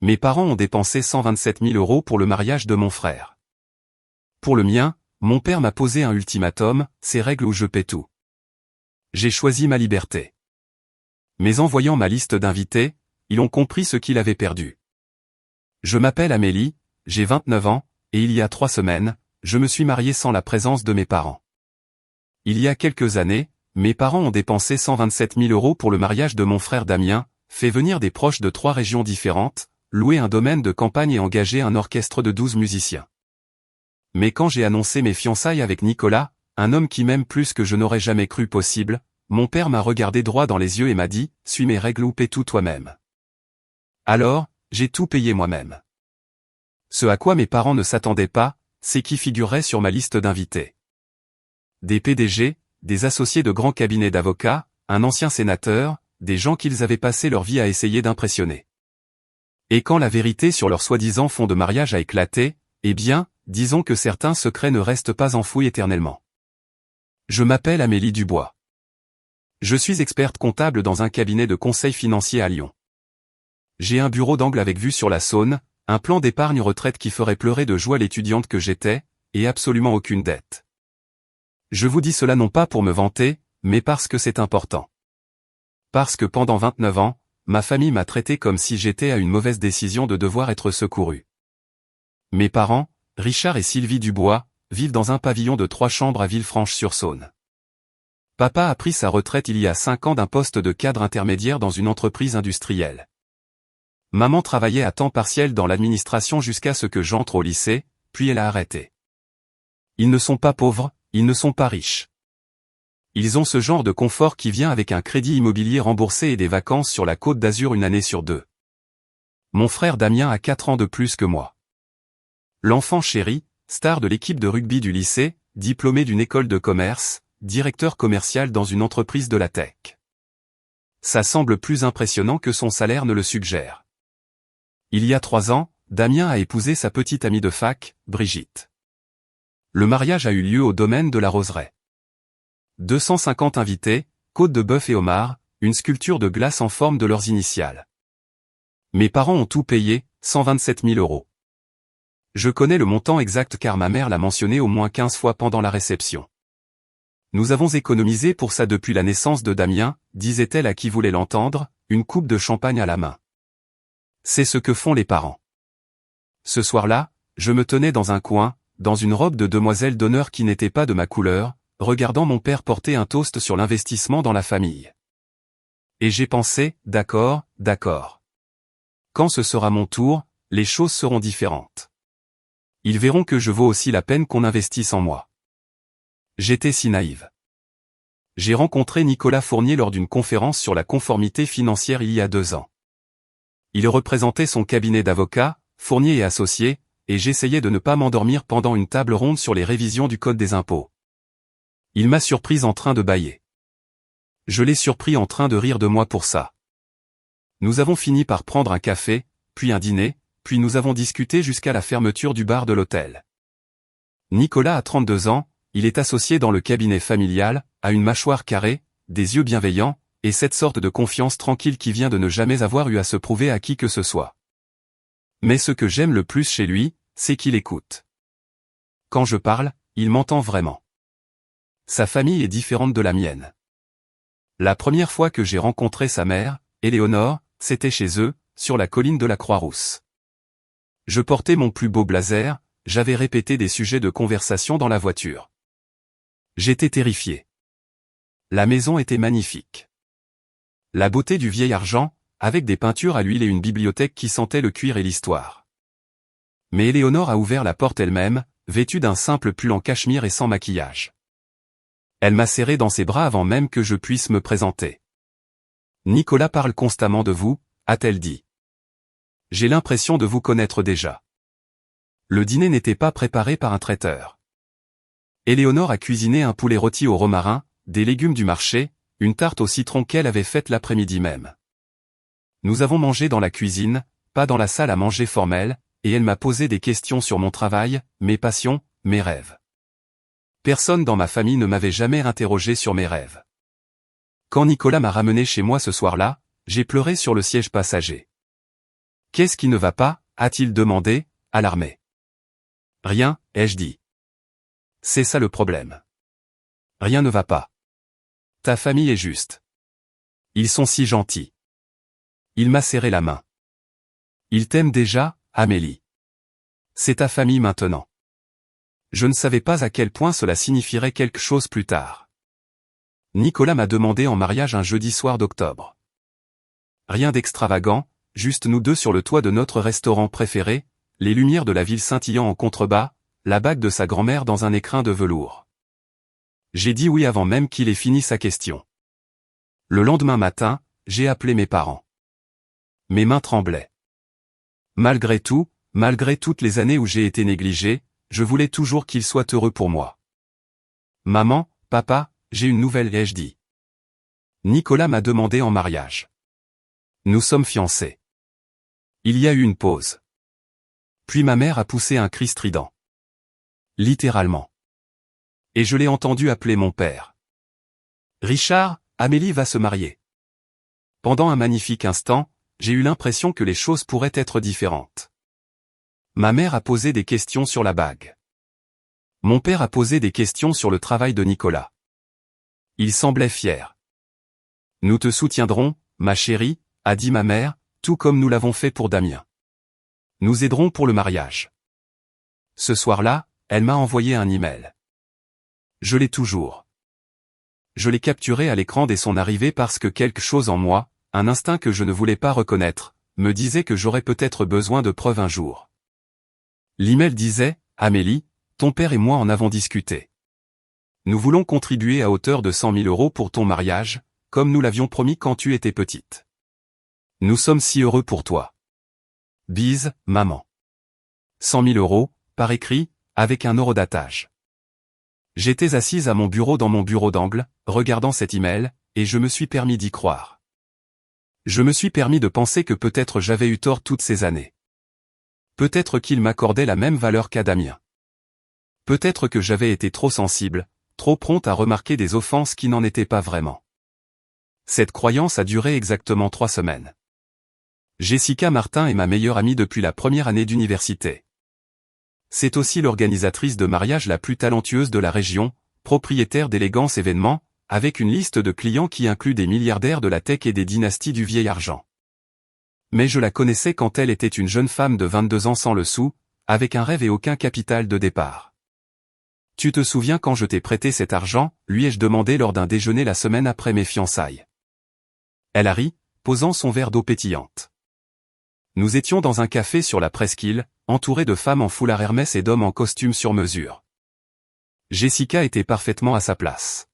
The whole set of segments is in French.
Mes parents ont dépensé 127 000 € pour le mariage de mon frère. Pour le mien, mon père m'a posé un ultimatum, c'est règle ou je paie tout. J'ai choisi ma liberté. Mais en voyant ma liste d'invités, ils ont compris ce qu'il avait perdu. Je m'appelle Amélie, j'ai 29 ans, et il y a 3 semaines, je me suis marié sans la présence de mes parents. Il y a quelques années, mes parents ont dépensé 127 000 € pour le mariage de mon frère Damien, fait venir des proches de 3 régions différentes, loué un domaine de campagne et engagé un orchestre de 12 musiciens. Mais quand j'ai annoncé mes fiançailles avec Nicolas, un homme qui m'aime plus que je n'aurais jamais cru possible, mon père m'a regardé droit dans les yeux et m'a dit « Suis mes règles ou paie tout toi-même ». Alors, j'ai tout payé moi-même. Ce à quoi mes parents ne s'attendaient pas, c'est qui figurerait sur ma liste d'invités. Des PDG, des associés de grands cabinets d'avocats, un ancien sénateur, des gens qu'ils avaient passé leur vie à essayer d'impressionner. Et quand la vérité sur leur soi-disant fond de mariage a éclaté, eh bien, disons que certains secrets ne restent pas enfouis éternellement. Je m'appelle Amélie Dubois. Je suis experte comptable dans un cabinet de conseil financier à Lyon. J'ai un bureau d'angle avec vue sur la Saône, un plan d'épargne retraite qui ferait pleurer de joie l'étudiante que j'étais, et absolument aucune dette. Je vous dis cela non pas pour me vanter, mais parce que c'est important. Parce que pendant 29 ans, ma famille m'a traité comme si j'étais à une mauvaise décision de devoir être secouru. Mes parents, Richard et Sylvie Dubois, vivent dans un pavillon de 3 chambres à Villefranche-sur-Saône. Papa a pris sa retraite il y a 5 ans d'un poste de cadre intermédiaire dans une entreprise industrielle. Maman travaillait à temps partiel dans l'administration jusqu'à ce que j'entre au lycée, puis elle a arrêté. Ils ne sont pas pauvres, ils ne sont pas riches. Ils ont ce genre de confort qui vient avec un crédit immobilier remboursé et des vacances sur la Côte d'Azur une année sur 2. Mon frère Damien a 4 ans de plus que moi. L'enfant chéri, star de l'équipe de rugby du lycée, diplômé d'une école de commerce, directeur commercial dans une entreprise de la tech. Ça semble plus impressionnant que son salaire ne le suggère. Il y a 3 ans, Damien a épousé sa petite amie de fac, Brigitte. Le mariage a eu lieu au domaine de la Roseraie. 250 invités, côte de bœuf et homard, une sculpture de glace en forme de leurs initiales. Mes parents ont tout payé, 127 000 €. Je connais le montant exact car ma mère l'a mentionné au moins 15 fois pendant la réception. Nous avons économisé pour ça depuis la naissance de Damien, disait-elle à qui voulait l'entendre, une coupe de champagne à la main. C'est ce que font les parents. Ce soir-là, je me tenais dans un coin, dans une robe de demoiselle d'honneur qui n'était pas de ma couleur, regardant mon père porter un toast sur l'investissement dans la famille. Et j'ai pensé, d'accord. Quand ce sera mon tour, les choses seront différentes. Ils verront que je vaux aussi la peine qu'on investisse en moi. J'étais si naïve. J'ai rencontré Nicolas Fournier lors d'une conférence sur la conformité financière il y a 2 ans. Il représentait son cabinet d'avocats, Fournier et Associés, et j'essayais de ne pas m'endormir pendant une table ronde sur les révisions du Code des impôts. Il m'a surprise en train de bâiller. Je l'ai surpris en train de rire de moi pour ça. Nous avons fini par prendre un café, puis un dîner, puis nous avons discuté jusqu'à la fermeture du bar de l'hôtel. Nicolas a 32 ans, il est associé dans le cabinet familial, a une mâchoire carrée, des yeux bienveillants, et cette sorte de confiance tranquille qui vient de ne jamais avoir eu à se prouver à qui que ce soit. Mais ce que j'aime le plus chez lui, c'est qu'il écoute. Quand je parle, il m'entend vraiment. Sa famille est différente de la mienne. La première fois que j'ai rencontré sa mère, Éléonore, c'était chez eux, sur la colline de la Croix-Rousse. Je portais mon plus beau blazer, j'avais répété des sujets de conversation dans la voiture. J'étais terrifié. La maison était magnifique. La beauté du vieil argent, avec des peintures à l'huile et une bibliothèque qui sentait le cuir et l'histoire. Mais Éléonore a ouvert la porte elle-même, vêtue d'un simple pull en cachemire et sans maquillage. Elle m'a serré dans ses bras avant même que je puisse me présenter. « Nicolas parle constamment de vous », a-t-elle dit. « J'ai l'impression de vous connaître déjà. » Le dîner n'était pas préparé par un traiteur. Éléonore a cuisiné un poulet rôti au romarin, des légumes du marché, une tarte au citron qu'elle avait faite l'après-midi même. Nous avons mangé dans la cuisine, pas dans la salle à manger formelle, et elle m'a posé des questions sur mon travail, mes passions, mes rêves. Personne dans ma famille ne m'avait jamais interrogé sur mes rêves. Quand Nicolas m'a ramené chez moi ce soir-là, j'ai pleuré sur le siège passager. Qu'est-ce qui ne va pas, a-t-il demandé, alarmé. Rien, ai-je dit. C'est ça le problème. Rien ne va pas. Ta famille est juste. Ils sont si gentils. Il m'a serré la main. Ils t'aiment déjà, Amélie. C'est ta famille maintenant. Je ne savais pas à quel point cela signifierait quelque chose plus tard. Nicolas m'a demandé en mariage un jeudi soir d'octobre. Rien d'extravagant, juste nous deux sur le toit de notre restaurant préféré, les lumières de la ville scintillant en contrebas, la bague de sa grand-mère dans un écrin de velours. J'ai dit oui avant même qu'il ait fini sa question. Le lendemain matin, j'ai appelé mes parents. Mes mains tremblaient. Malgré tout, malgré toutes les années où j'ai été négligé, je voulais toujours qu'ils soient heureux pour moi. Maman, papa, j'ai une nouvelle, ai-je dit. Nicolas m'a demandé en mariage. Nous sommes fiancés. Il y a eu une pause. Puis ma mère a poussé un cri strident. Littéralement. Et je l'ai entendu appeler mon père. Richard, Amélie va se marier. Pendant un magnifique instant, j'ai eu l'impression que les choses pourraient être différentes. Ma mère a posé des questions sur la bague. Mon père a posé des questions sur le travail de Nicolas. Il semblait fier. Nous te soutiendrons, ma chérie, a dit ma mère, tout comme nous l'avons fait pour Damien. Nous aiderons pour le mariage. Ce soir-là, elle m'a envoyé un email. Je l'ai toujours. Je l'ai capturé à l'écran dès son arrivée parce que quelque chose en moi, un instinct que je ne voulais pas reconnaître, me disait que j'aurais peut-être besoin de preuves un jour. L'email disait, Amélie, ton père et moi en avons discuté. Nous voulons contribuer à hauteur de 100 000 € pour ton mariage, comme nous l'avions promis quand tu étais petite. Nous sommes si heureux pour toi. Bise, maman. 100 000 €, par écrit, avec un horodatage. J'étais assise à mon bureau dans mon bureau d'angle, regardant cet email, et je me suis permis d'y croire. Je me suis permis de penser que peut-être j'avais eu tort toutes ces années. Peut-être qu'il m'accordait la même valeur qu'à Damien. Peut-être que j'avais été trop sensible, trop prompte à remarquer des offenses qui n'en étaient pas vraiment. Cette croyance a duré exactement 3 semaines. Jessica Martin est ma meilleure amie depuis la première année d'université. C'est aussi l'organisatrice de mariage la plus talentueuse de la région, propriétaire d'Élégance Événements, avec une liste de clients qui inclut des milliardaires de la tech et des dynasties du vieil argent. Mais je la connaissais quand elle était une jeune femme de 22 ans sans le sou, avec un rêve et aucun capital de départ. Tu te souviens quand je t'ai prêté cet argent, lui ai-je demandé lors d'un déjeuner la semaine après mes fiançailles. Elle a ri, posant son verre d'eau pétillante. Nous étions dans un café sur la presqu'île, entourés de femmes en foulard Hermès et d'hommes en costume sur mesure. Jessica était parfaitement à sa place.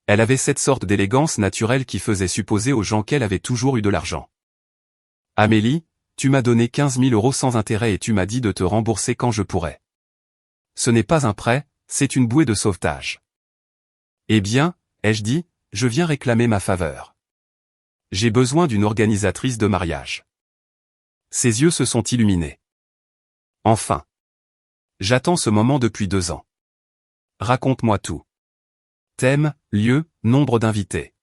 Elle avait cette sorte d'élégance naturelle qui faisait supposer aux gens qu'elle avait toujours eu de l'argent. Amélie, tu m'as donné 15 000 € sans intérêt et tu m'as dit de te rembourser quand je pourrais. Ce n'est pas un prêt, c'est une bouée de sauvetage. Eh bien, ai-je dit, je viens réclamer ma faveur. J'ai besoin d'une organisatrice de mariage. Ses yeux se sont illuminés. Enfin. J'attends ce moment depuis 2 ans. Raconte-moi tout. Thème, lieu, nombre d'invités.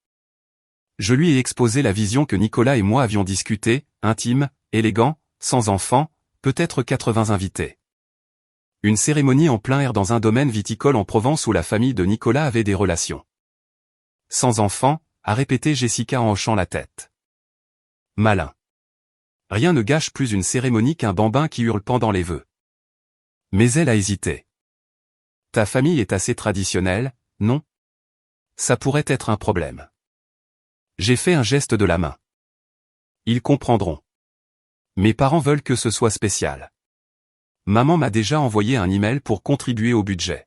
Je lui ai exposé la vision que Nicolas et moi avions discutée, intime, élégant, sans enfants, peut-être 80 invités. Une cérémonie en plein air dans un domaine viticole en Provence où la famille de Nicolas avait des relations. Sans enfants, a répété Jessica en hochant la tête. Malin. Rien ne gâche plus une cérémonie qu'un bambin qui hurle pendant les vœux. Mais elle a hésité. Ta famille est assez traditionnelle, non? Ça pourrait être un problème. J'ai fait un geste de la main. Ils comprendront. Mes parents veulent que ce soit spécial. Maman m'a déjà envoyé un email pour contribuer au budget.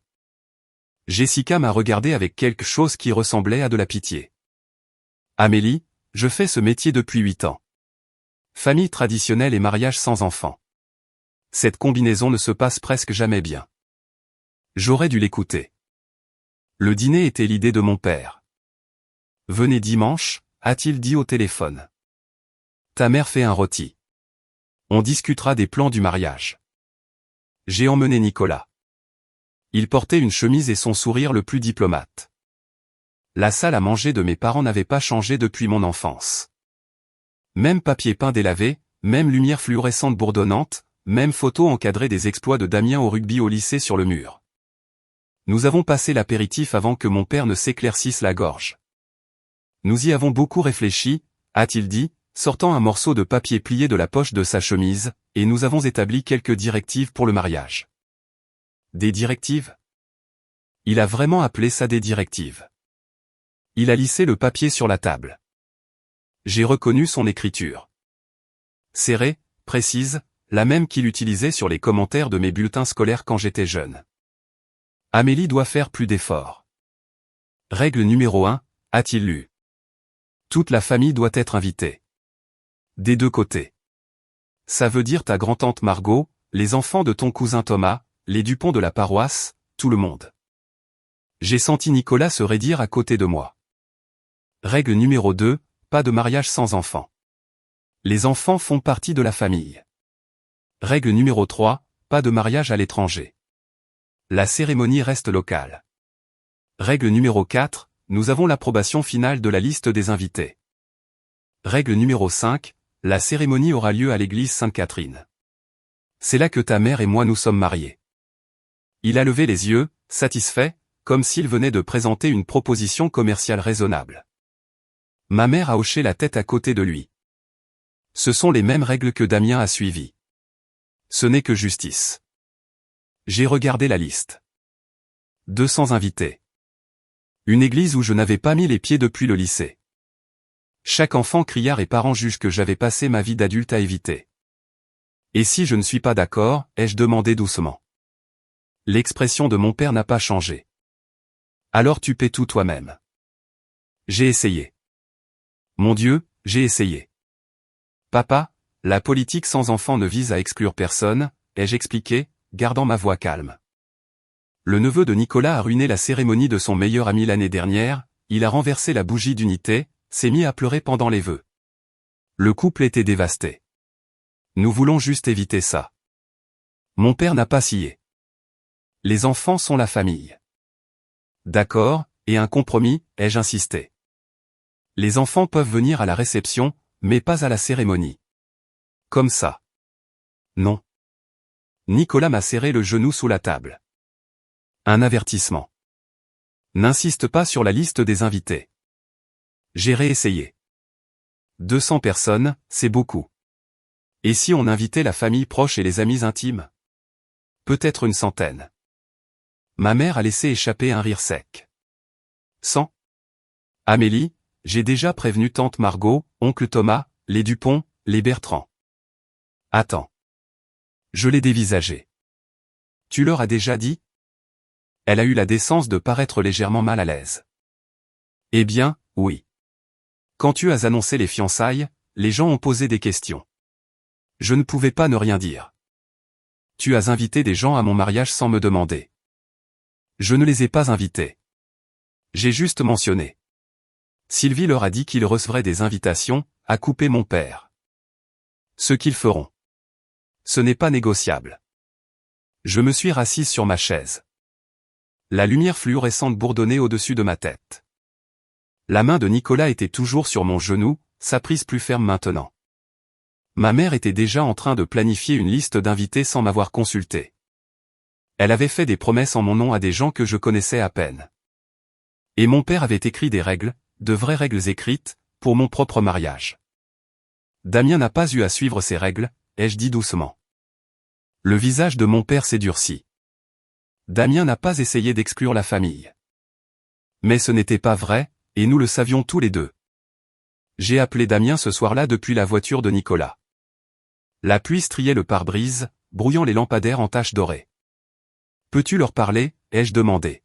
Jessica m'a regardé avec quelque chose qui ressemblait à de la pitié. Amélie, je fais ce métier depuis 8 ans. Famille traditionnelle et mariage sans enfants. Cette combinaison ne se passe presque jamais bien. J'aurais dû l'écouter. Le dîner était l'idée de mon père. Venez dimanche, a-t-il dit au téléphone. Ta mère fait un rôti. On discutera des plans du mariage. J'ai emmené Nicolas. Il portait une chemise et son sourire le plus diplomate. La salle à manger de mes parents n'avait pas changé depuis mon enfance. Même papier peint délavé, même lumière fluorescente bourdonnante, même photo encadrée des exploits de Damien au rugby au lycée sur le mur. Nous avons passé l'apéritif avant que mon père ne s'éclaircisse la gorge. Nous y avons beaucoup réfléchi, a-t-il dit, sortant un morceau de papier plié de la poche de sa chemise, et nous avons établi quelques directives pour le mariage. Des directives? Il a vraiment appelé ça des directives. Il a lissé le papier sur la table. J'ai reconnu son écriture. Serrée, précise, la même qu'il utilisait sur les commentaires de mes bulletins scolaires quand j'étais jeune. Amélie doit faire plus d'efforts. Règle numéro 1, a-t-il lu. Toute la famille doit être invitée. Des deux côtés. Ça veut dire ta grand-tante Margot, les enfants de ton cousin Thomas, les Dupont de la paroisse, tout le monde. J'ai senti Nicolas se raidir à côté de moi. Règle numéro 2, pas de mariage sans enfants. Les enfants font partie de la famille. Règle numéro 3, pas de mariage à l'étranger. La cérémonie reste locale. Règle numéro 4, nous avons l'approbation finale de la liste des invités. Règle numéro 5, la cérémonie aura lieu à l'église Sainte-Catherine. C'est là que ta mère et moi nous sommes mariés. Il a levé les yeux, satisfait, comme s'il venait de présenter une proposition commerciale raisonnable. Ma mère a hoché la tête à côté de lui. Ce sont les mêmes règles que Damien a suivies. Ce n'est que justice. J'ai regardé la liste. 200 invités. Une église où je n'avais pas mis les pieds depuis le lycée. Chaque enfant criard et parents jugent que j'avais passé ma vie d'adulte à éviter. Et si je ne suis pas d'accord, ai-je demandé doucement. L'expression de mon père n'a pas changé. Alors tu paies tout toi-même. J'ai essayé. Mon Dieu, j'ai essayé. Papa, la politique sans enfant ne vise à exclure personne, ai-je expliqué, gardant ma voix calme. Le neveu de Nicolas a ruiné la cérémonie de son meilleur ami l'année dernière, il a renversé la bougie d'unité, s'est mis à pleurer pendant les vœux. Le couple était dévasté. Nous voulons juste éviter ça. Mon père n'a pas scié. Les enfants sont la famille. D'accord, et un compromis, ai-je insisté. Les enfants peuvent venir à la réception, mais pas à la cérémonie. Comme ça. Non. Nicolas m'a serré le genou sous la table. Un avertissement. N'insiste pas sur la liste des invités. J'ai réessayé. 200 personnes, c'est beaucoup. Et si on invitait la famille proche et les amis intimes? Peut-être une centaine. Ma mère a laissé échapper un rire sec. 100. Amélie, j'ai déjà prévenu tante Margot, oncle Thomas, les Dupont, les Bertrand. Attends. Je l'ai dévisagé. Tu leur as déjà dit? Elle a eu la décence de paraître légèrement mal à l'aise. Eh bien, oui. Quand tu as annoncé les fiançailles, les gens ont posé des questions. Je ne pouvais pas ne rien dire. Tu as invité des gens à mon mariage sans me demander. Je ne les ai pas invités. J'ai juste mentionné. Sylvie leur a dit qu'ils recevraient des invitations, a coupé mon père. Ce qu'ils feront. Ce n'est pas négociable. Je me suis rassise sur ma chaise. La lumière fluorescente bourdonnait au-dessus de ma tête. La main de Nicolas était toujours sur mon genou, sa prise plus ferme maintenant. Ma mère était déjà en train de planifier une liste d'invités sans m'avoir consulté. Elle avait fait des promesses en mon nom à des gens que je connaissais à peine. Et mon père avait écrit des règles, de vraies règles écrites, pour mon propre mariage. Damien n'a pas eu à suivre ces règles, ai-je dit doucement. Le visage de mon père s'est durci. Damien n'a pas essayé d'exclure la famille. Mais ce n'était pas vrai, et nous le savions tous les deux. J'ai appelé Damien ce soir-là depuis la voiture de Nicolas. La pluie striait le pare-brise, brouillant les lampadaires en taches dorées. Peux-tu leur parler, ai-je demandé.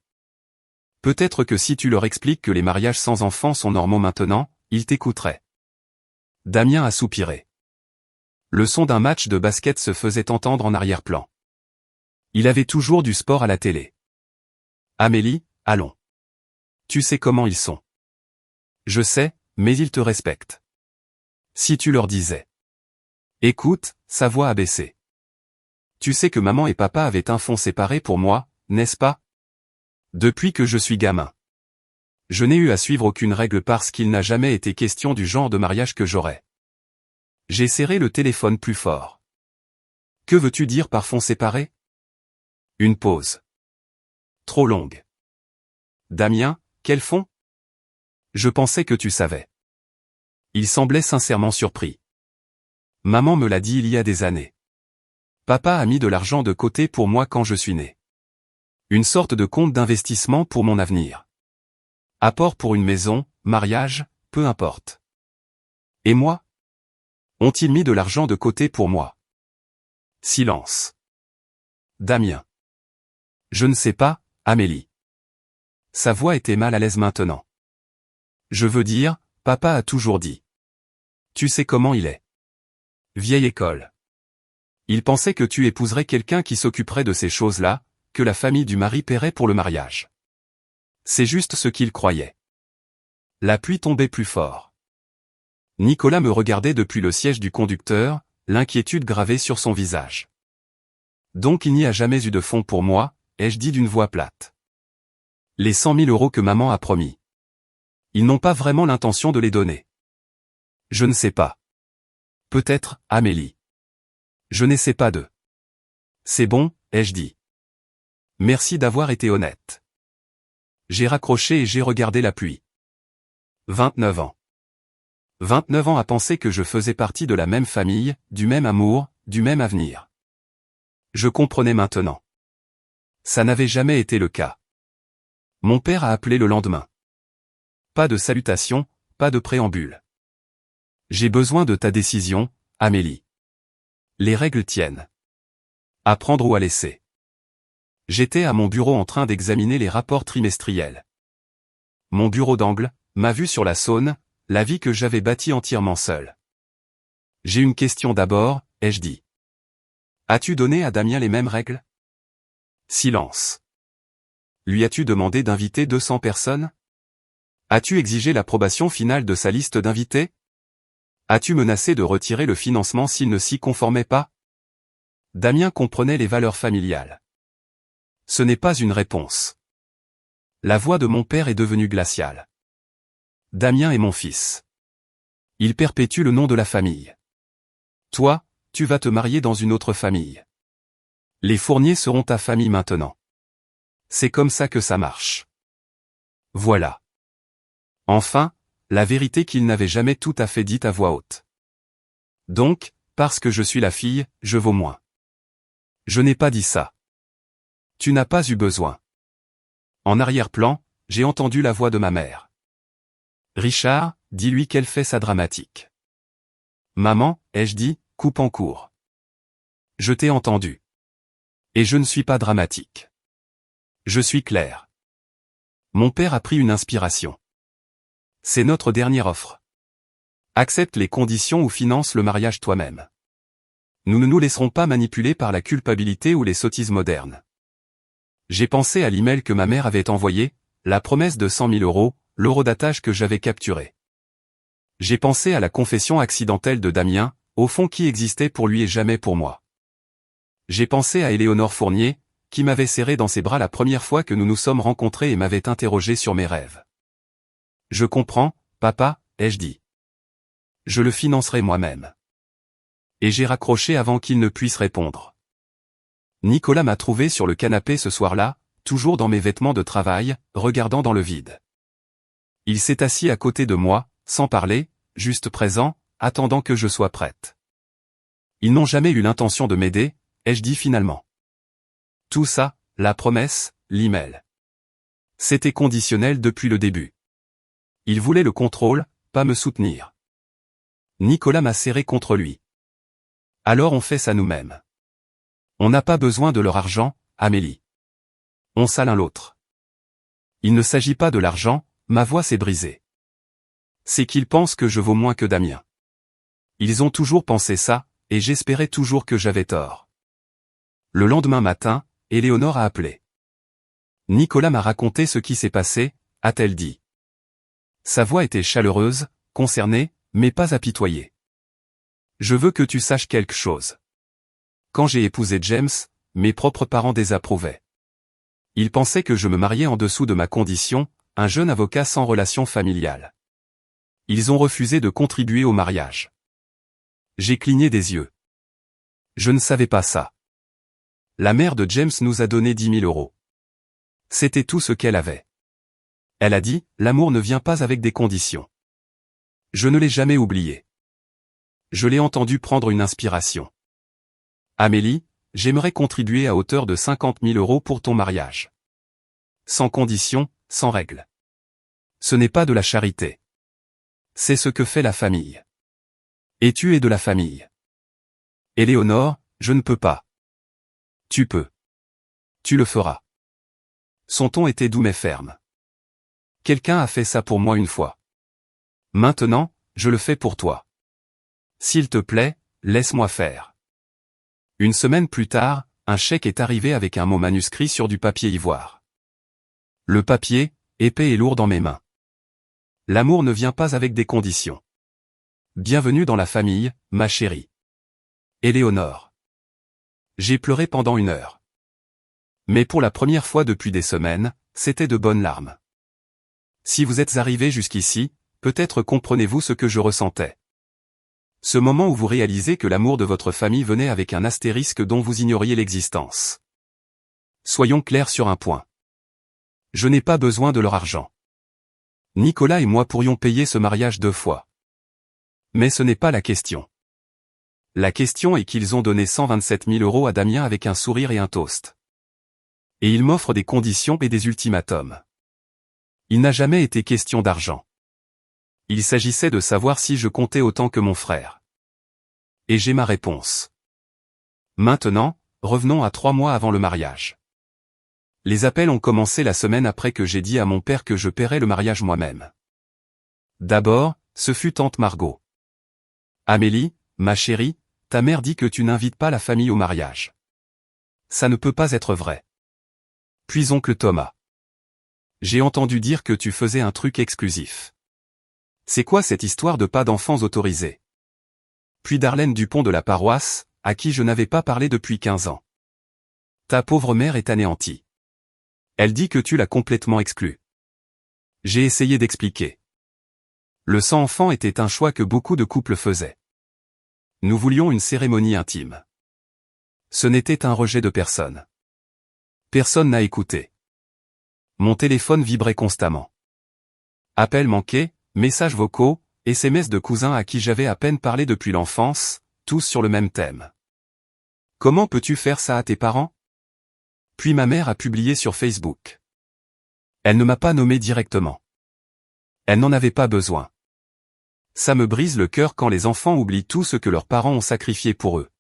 Peut-être que si tu leur expliques que les mariages sans enfants sont normaux maintenant, ils t'écouteraient. Damien a soupiré. Le son d'un match de basket se faisait entendre en arrière-plan. Il avait toujours du sport à la télé. Amélie, allons. Tu sais comment ils sont. Je sais, mais ils te respectent. Si tu leur disais. Écoute, sa voix a baissé. Tu sais que maman et papa avaient un fonds séparé pour moi, n'est-ce pas? Depuis que je suis gamin. Je n'ai eu à suivre aucune règle parce qu'il n'a jamais été question du genre de mariage que j'aurais. J'ai serré le téléphone plus fort. Que veux-tu dire par fonds séparés? Une pause. Trop longue. Damien, quel fonds? Je pensais que tu savais. Il semblait sincèrement surpris. Maman me l'a dit il y a des années. Papa a mis de l'argent de côté pour moi quand je suis né. Une sorte de compte d'investissement pour mon avenir. Apport pour une maison, mariage, peu importe. Et moi? Ont-ils mis de l'argent de côté pour moi? Silence. Damien. Je ne sais pas, Amélie. Sa voix était mal à l'aise maintenant. Je veux dire, papa a toujours dit. Tu sais comment il est. Vieille école. Il pensait que tu épouserais quelqu'un qui s'occuperait de ces choses-là, que la famille du mari paierait pour le mariage. C'est juste ce qu'il croyait. La pluie tombait plus fort. Nicolas me regardait depuis le siège du conducteur, l'inquiétude gravée sur son visage. Donc il n'y a jamais eu de fonds pour moi, ai-je dit d'une voix plate. Les 100 000 € que maman a promis. Ils n'ont pas vraiment l'intention de les donner. Je ne sais pas. Peut-être, Amélie. Je n'essaie pas de. C'est bon, ai-je dit. Merci d'avoir été honnête. J'ai raccroché et j'ai regardé la pluie. 29 ans. 29 ans à penser que je faisais partie de la même famille, du même amour, du même avenir. Je comprenais maintenant. Ça n'avait jamais été le cas. Mon père a appelé le lendemain. Pas de salutation, pas de préambule. J'ai besoin de ta décision, Amélie. Les règles tiennent. À prendre ou à laisser. J'étais à mon bureau en train d'examiner les rapports trimestriels. Mon bureau d'angle, ma vue sur la Saône, la vie que j'avais bâtie entièrement seule. J'ai une question d'abord, ai-je dit. As-tu donné à Damien les mêmes règles? Silence. Lui as-tu demandé d'inviter 200 personnes? As-tu exigé l'approbation finale de sa liste d'invités? As-tu menacé de retirer le financement s'il ne s'y conformait pas? Damien comprenait les valeurs familiales. Ce n'est pas une réponse. La voix de mon père est devenue glaciale. Damien est mon fils. Il perpétue le nom de la famille. Toi, tu vas te marier dans une autre famille. Les Fournier seront ta famille maintenant. C'est comme ça que ça marche. Voilà. Enfin, la vérité qu'il n'avait jamais tout à fait dite à voix haute. Donc, parce que je suis la fille, je vaux moins. Je n'ai pas dit ça. Tu n'as pas eu besoin. En arrière-plan, j'ai entendu la voix de ma mère. Richard, dis-lui qu'elle fait sa dramatique. Maman, ai-je dit, coupe en court. Je t'ai entendu. Et je ne suis pas dramatique. Je suis clair. Mon père a pris une inspiration. C'est notre dernière offre. Accepte les conditions ou finance le mariage toi-même. Nous ne nous laisserons pas manipuler par la culpabilité ou les sottises modernes. J'ai pensé à l'email que ma mère avait envoyé, la promesse de 100 000 €, l'eurodatage que j'avais capturé. J'ai pensé à la confession accidentelle de Damien, au fond qui existait pour lui et jamais pour moi. J'ai pensé à Éléonore Fournier, qui m'avait serré dans ses bras la première fois que nous nous sommes rencontrés et m'avait interrogé sur mes rêves. Je comprends, papa, ai-je dit. Je le financerai moi-même. Et j'ai raccroché avant qu'il ne puisse répondre. Nicolas m'a trouvé sur le canapé ce soir-là, toujours dans mes vêtements de travail, regardant dans le vide. Il s'est assis à côté de moi, sans parler, juste présent, attendant que je sois prête. Ils n'ont jamais eu l'intention de m'aider, ai-je dit finalement. Tout ça, la promesse, l'email. C'était conditionnel depuis le début. Ils voulaient le contrôle, pas me soutenir. Nicolas m'a serré contre lui. Alors on fait ça nous-mêmes. On n'a pas besoin de leur argent, Amélie. On s'a l'un l'autre. Il ne s'agit pas de l'argent, ma voix s'est brisée. C'est qu'ils pensent que je vaux moins que Damien. Ils ont toujours pensé ça, et j'espérais toujours que j'avais tort. Le lendemain matin, Éléonore a appelé. Nicolas m'a raconté ce qui s'est passé, a-t-elle dit. Sa voix était chaleureuse, concernée, mais pas apitoyée. Je veux que tu saches quelque chose. Quand j'ai épousé James, mes propres parents désapprouvaient. Ils pensaient que je me mariais en dessous de ma condition, un jeune avocat sans relation familiale. Ils ont refusé de contribuer au mariage. J'ai cligné des yeux. Je ne savais pas ça. La mère de James nous a donné 10 000 euros. C'était tout ce qu'elle avait. Elle a dit, l'amour ne vient pas avec des conditions. Je ne l'ai jamais oublié. Je l'ai entendu prendre une inspiration. Amélie, j'aimerais contribuer à hauteur de 50 000 euros pour ton mariage. Sans condition, sans règle. Ce n'est pas de la charité. C'est ce que fait la famille. Et tu es de la famille. Éléonore, je ne peux pas. Tu peux. Tu le feras. Son ton était doux mais ferme. Quelqu'un a fait ça pour moi une fois. Maintenant, je le fais pour toi. S'il te plaît, laisse-moi faire. Une semaine plus tard, un chèque est arrivé avec un mot manuscrit sur du papier ivoire. Le papier, épais et lourd dans mes mains. L'amour ne vient pas avec des conditions. Bienvenue dans la famille, ma chérie. Éléonore. J'ai pleuré pendant 1 heure. Mais pour la première fois depuis des semaines, c'était de bonnes larmes. Si vous êtes arrivé jusqu'ici, peut-être comprenez-vous ce que je ressentais. Ce moment où vous réalisez que l'amour de votre famille venait avec un astérisque dont vous ignoriez l'existence. Soyons clairs sur un point. Je n'ai pas besoin de leur argent. Nicolas et moi pourrions payer ce mariage 2 fois. Mais ce n'est pas la question. La question est qu'ils ont donné 127 000 euros à Damien avec un sourire et un toast. Et ils m'offrent des conditions et des ultimatums. Il n'a jamais été question d'argent. Il s'agissait de savoir si je comptais autant que mon frère. Et j'ai ma réponse. Maintenant, revenons à 3 mois avant le mariage. Les appels ont commencé la semaine après que j'ai dit à mon père que je paierais le mariage moi-même. D'abord, ce fut tante Margot. Amélie, ma chérie, ta mère dit que tu n'invites pas la famille au mariage. Ça ne peut pas être vrai. Puis oncle Thomas. J'ai entendu dire que tu faisais un truc exclusif. C'est quoi cette histoire de pas d'enfants autorisés? Puis Darlène Dupont de la paroisse, à qui je n'avais pas parlé depuis 15 ans. Ta pauvre mère est anéantie. Elle dit que tu l'as complètement exclue. J'ai essayé d'expliquer. Le sans enfant était un choix que beaucoup de couples faisaient. Nous voulions une cérémonie intime. Ce n'était un rejet de personne. Personne n'a écouté. Mon téléphone vibrait constamment. Appels manqués, messages vocaux, SMS de cousins à qui j'avais à peine parlé depuis l'enfance, tous sur le même thème. Comment peux-tu faire ça à tes parents? Puis ma mère a publié sur Facebook. Elle ne m'a pas nommé directement. Elle n'en avait pas besoin. Ça me brise le cœur quand les enfants oublient tout ce que leurs parents ont sacrifié pour eux.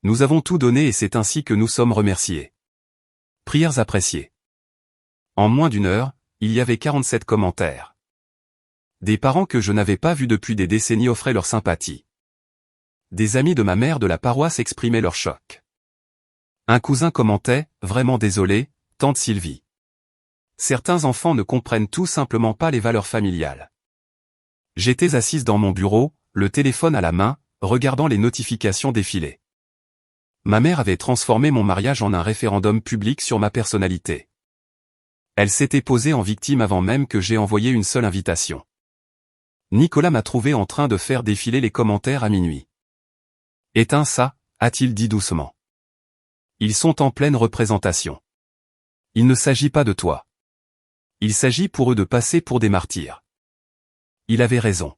Nous avons tout donné et c'est ainsi que nous sommes remerciés. Prières appréciées. En moins d'1 heure, il y avait 47 commentaires. Des parents que je n'avais pas vus depuis des décennies offraient leur sympathie. Des amis de ma mère de la paroisse exprimaient leur choc. Un cousin commentait, vraiment désolé, tante Sylvie. Certains enfants ne comprennent tout simplement pas les valeurs familiales. J'étais assise dans mon bureau, le téléphone à la main, regardant les notifications défiler. Ma mère avait transformé mon mariage en un référendum public sur ma personnalité. Elle s'était posée en victime avant même que j'aie envoyé une seule invitation. Nicolas m'a trouvé en train de faire défiler les commentaires à minuit. « Éteins ça », a-t-il dit doucement. Ils sont en pleine représentation. Il ne s'agit pas de toi. Il s'agit pour eux de passer pour des martyrs. Il avait raison.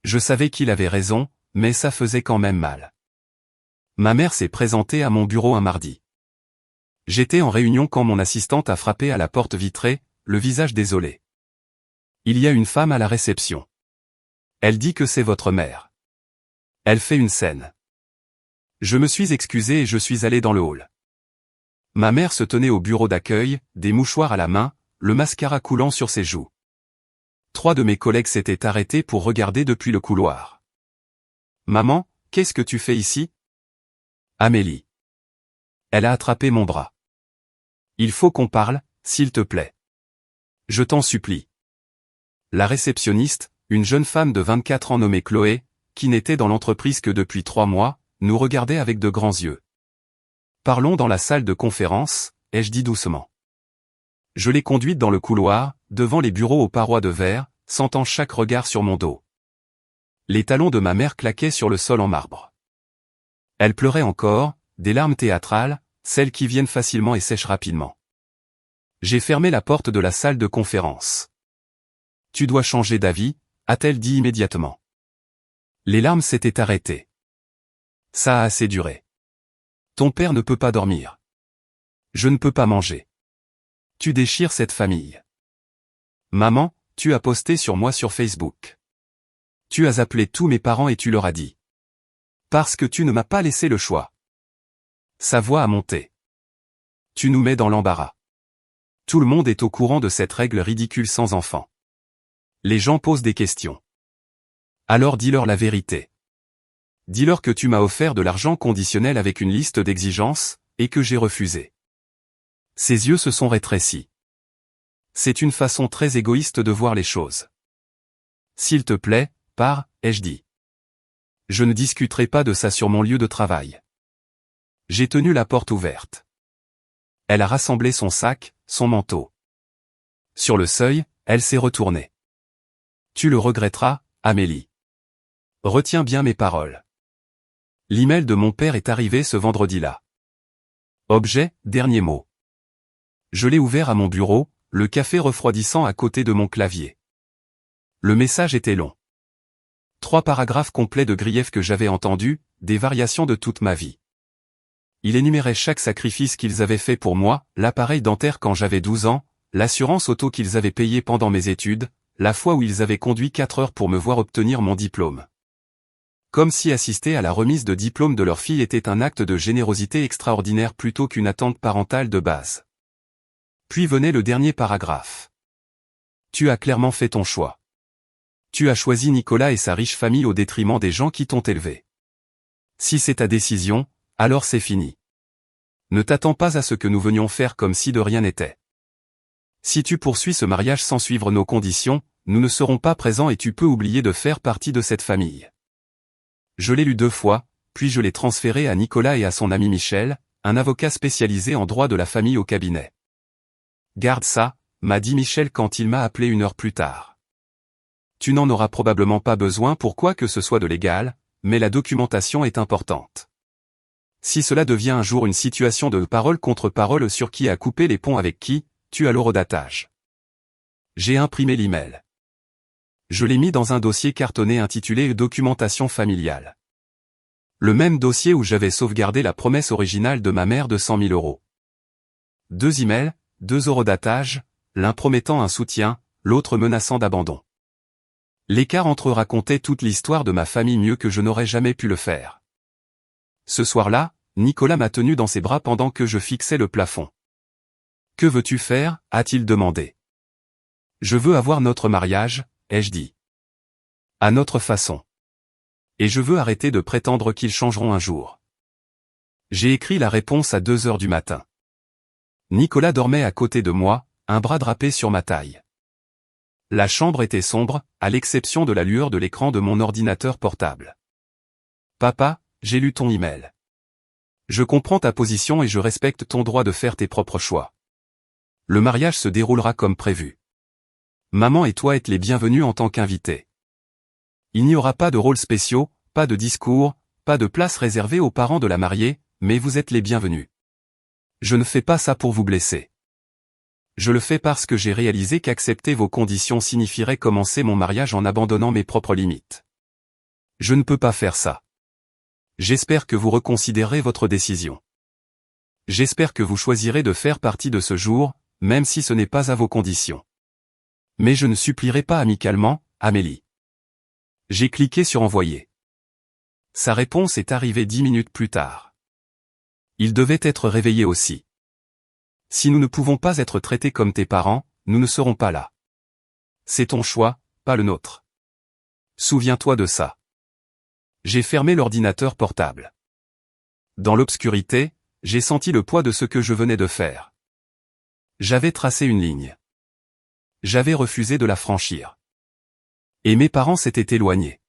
Je savais qu'il avait raison, mais ça faisait quand même mal. Ma mère s'est présentée à mon bureau un mardi. J'étais en réunion quand mon assistante a frappé à la porte vitrée, le visage désolé. Il y a une femme à la réception. Elle dit que c'est votre mère. Elle fait une scène. Je me suis excusé et je suis allé dans le hall. Ma mère se tenait au bureau d'accueil, des mouchoirs à la main, le mascara coulant sur ses joues. 3 de mes collègues s'étaient arrêtés pour regarder depuis le couloir. « Maman, qu'est-ce que tu fais ici ?» Amélie. Elle a attrapé mon bras. « Il faut qu'on parle, s'il te plaît. Je t'en supplie. » La réceptionniste, une jeune femme de 24 ans nommée Chloé, qui n'était dans l'entreprise que depuis 3 mois, nous regardait avec de grands yeux. « Parlons dans la salle de conférence », ai-je dit doucement. Je l'ai conduite dans le couloir, devant les bureaux aux parois de verre, sentant chaque regard sur mon dos. Les talons de ma mère claquaient sur le sol en marbre. Elle pleurait encore, des larmes théâtrales, celles qui viennent facilement et sèchent rapidement. J'ai fermé la porte de la salle de conférence. Tu dois changer d'avis, a-t-elle dit immédiatement. Les larmes s'étaient arrêtées. Ça a assez duré. Ton père ne peut pas dormir. Je ne peux pas manger. Tu déchires cette famille. Maman, tu as posté sur moi sur Facebook. Tu as appelé tous mes parents et tu leur as dit. Parce que tu ne m'as pas laissé le choix. Sa voix a monté. Tu nous mets dans l'embarras. Tout le monde est au courant de cette règle ridicule sans enfant. Les gens posent des questions. Alors dis-leur la vérité. Dis-leur que tu m'as offert de l'argent conditionnel avec une liste d'exigences, et que j'ai refusé. Ses yeux se sont rétrécis. C'est une façon très égoïste de voir les choses. S'il te plaît, pars, ai-je dit. Je ne discuterai pas de ça sur mon lieu de travail. J'ai tenu la porte ouverte. Elle a rassemblé son sac, son manteau. Sur le seuil, elle s'est retournée. Tu le regretteras, Amélie. Retiens bien mes paroles. L'email de mon père est arrivé ce vendredi-là. Objet, dernier mot. Je l'ai ouvert à mon bureau, le café refroidissant à côté de mon clavier. Le message était long. 3 paragraphes complets de griefs que j'avais entendus, des variations de toute ma vie. Il énumérait chaque sacrifice qu'ils avaient fait pour moi, l'appareil dentaire quand j'avais 12 ans, l'assurance auto qu'ils avaient payée pendant mes études, la fois où ils avaient conduit 4 heures pour me voir obtenir mon diplôme. Comme si assister à la remise de diplôme de leur fille était un acte de générosité extraordinaire plutôt qu'une attente parentale de base. Puis venait le dernier paragraphe. Tu as clairement fait ton choix. Tu as choisi Nicolas et sa riche famille au détriment des gens qui t'ont élevé. Si c'est ta décision, alors c'est fini. Ne t'attends pas à ce que nous venions faire comme si de rien n'était. Si tu poursuis ce mariage sans suivre nos conditions, nous ne serons pas présents et tu peux oublier de faire partie de cette famille. Je l'ai lu 2 fois, puis je l'ai transféré à Nicolas et à son ami Michel, un avocat spécialisé en droit de la famille au cabinet. Garde ça, m'a dit Michel quand il m'a appelé 1 heure plus tard. Tu n'en auras probablement pas besoin pour quoi que ce soit de légal, mais la documentation est importante. Si cela devient un jour une situation de parole contre parole sur qui a coupé les ponts avec qui, tu as l'horodatage. J'ai imprimé l'email. Je l'ai mis dans un dossier cartonné intitulé « Documentation familiale ». Le même dossier où j'avais sauvegardé la promesse originale de ma mère de 100 000 €. 2 emails, 2 horodatage, l'un promettant un soutien, l'autre menaçant d'abandon. L'écart entre eux racontait toute l'histoire de ma famille mieux que je n'aurais jamais pu le faire. Ce soir-là, Nicolas m'a tenu dans ses bras pendant que je fixais le plafond. « Que veux-tu faire » a-t-il demandé. « Je veux avoir notre mariage » ai-je dit. À notre façon. Et je veux arrêter de prétendre qu'ils changeront un jour. J'ai écrit la réponse à 2 heures du matin. Nicolas dormait à côté de moi, un bras drapé sur ma taille. La chambre était sombre, à l'exception de la lueur de l'écran de mon ordinateur portable. Papa, j'ai lu ton email. Je comprends ta position et je respecte ton droit de faire tes propres choix. Le mariage se déroulera comme prévu. Maman et toi êtes les bienvenus en tant qu'invités. Il n'y aura pas de rôles spéciaux, pas de discours, pas de place réservée aux parents de la mariée, mais vous êtes les bienvenus. Je ne fais pas ça pour vous blesser. Je le fais parce que j'ai réalisé qu'accepter vos conditions signifierait commencer mon mariage en abandonnant mes propres limites. Je ne peux pas faire ça. J'espère que vous reconsidérerez votre décision. J'espère que vous choisirez de faire partie de ce jour, même si ce n'est pas à vos conditions. Mais je ne supplierai pas amicalement, Amélie. J'ai cliqué sur envoyer. Sa réponse est arrivée 10 minutes plus tard. Il devait être réveillé aussi. Si nous ne pouvons pas être traités comme tes parents, nous ne serons pas là. C'est ton choix, pas le nôtre. Souviens-toi de ça. J'ai fermé l'ordinateur portable. Dans l'obscurité, j'ai senti le poids de ce que je venais de faire. J'avais tracé une ligne. J'avais refusé de la franchir. Et mes parents s'étaient éloignés.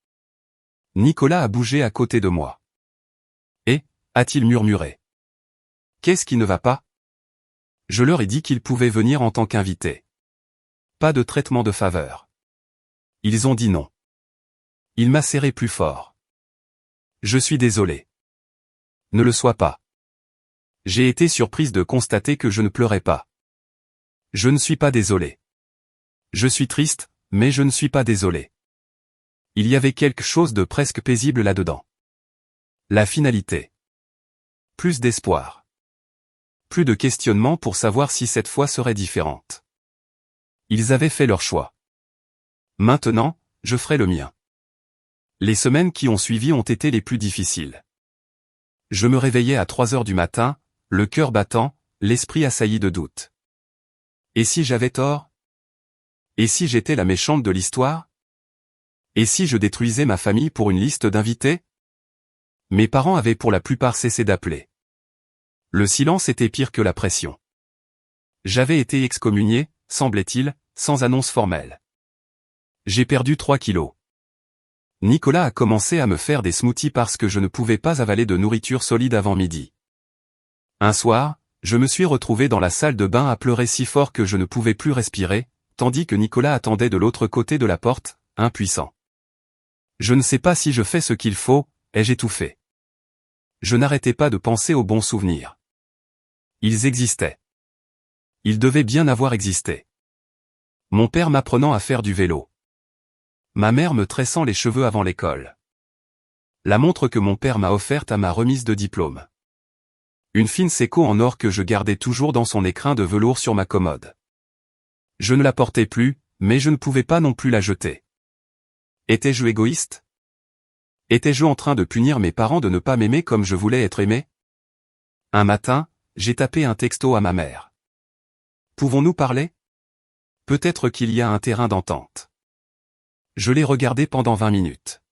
Nicolas a bougé à côté de moi. Et, a-t-il murmuré. Qu'est-ce qui ne va pas? Je leur ai dit qu'ils pouvaient venir en tant qu'invités. Pas de traitement de faveur. Ils ont dit non. Il m'a serré plus fort. Je suis désolé. Ne le sois pas. J'ai été surprise de constater que je ne pleurais pas. Je ne suis pas désolé. Je suis triste, mais je ne suis pas désolé. Il y avait quelque chose de presque paisible là-dedans. La finalité. Plus d'espoir. Plus de questionnement pour savoir si cette fois serait différente. Ils avaient fait leur choix. Maintenant, je ferai le mien. Les semaines qui ont suivi ont été les plus difficiles. Je me réveillais à 3 heures du matin, le cœur battant, l'esprit assailli de doutes. Et si j'avais tort? Et si j'étais la méchante de l'histoire? Et si je détruisais ma famille pour une liste d'invités? Mes parents avaient pour la plupart cessé d'appeler. Le silence était pire que la pression. J'avais été excommunié, semblait-il, sans annonce formelle. J'ai perdu 3 kilos. Nicolas a commencé à me faire des smoothies parce que je ne pouvais pas avaler de nourriture solide avant midi. Un soir, je me suis retrouvé dans la salle de bain à pleurer si fort que je ne pouvais plus respirer, tandis que Nicolas attendait de l'autre côté de la porte, impuissant. Je ne sais pas si je fais ce qu'il faut, ai-je étouffé. Je n'arrêtais pas de penser aux bons souvenirs. Ils existaient. Ils devaient bien avoir existé. Mon père m'apprenant à faire du vélo. Ma mère me tressant les cheveux avant l'école. La montre que mon père m'a offerte à ma remise de diplôme. Une fine Seiko en or que je gardais toujours dans son écrin de velours sur ma commode. Je ne la portais plus, mais je ne pouvais pas non plus la jeter. Étais-je égoïste? Étais-je en train de punir mes parents de ne pas m'aimer comme je voulais être aimé? Un matin, j'ai tapé un texto à ma mère. Pouvons-nous parler? Peut-être qu'il y a un terrain d'entente. Je l'ai regardé pendant 20 minutes.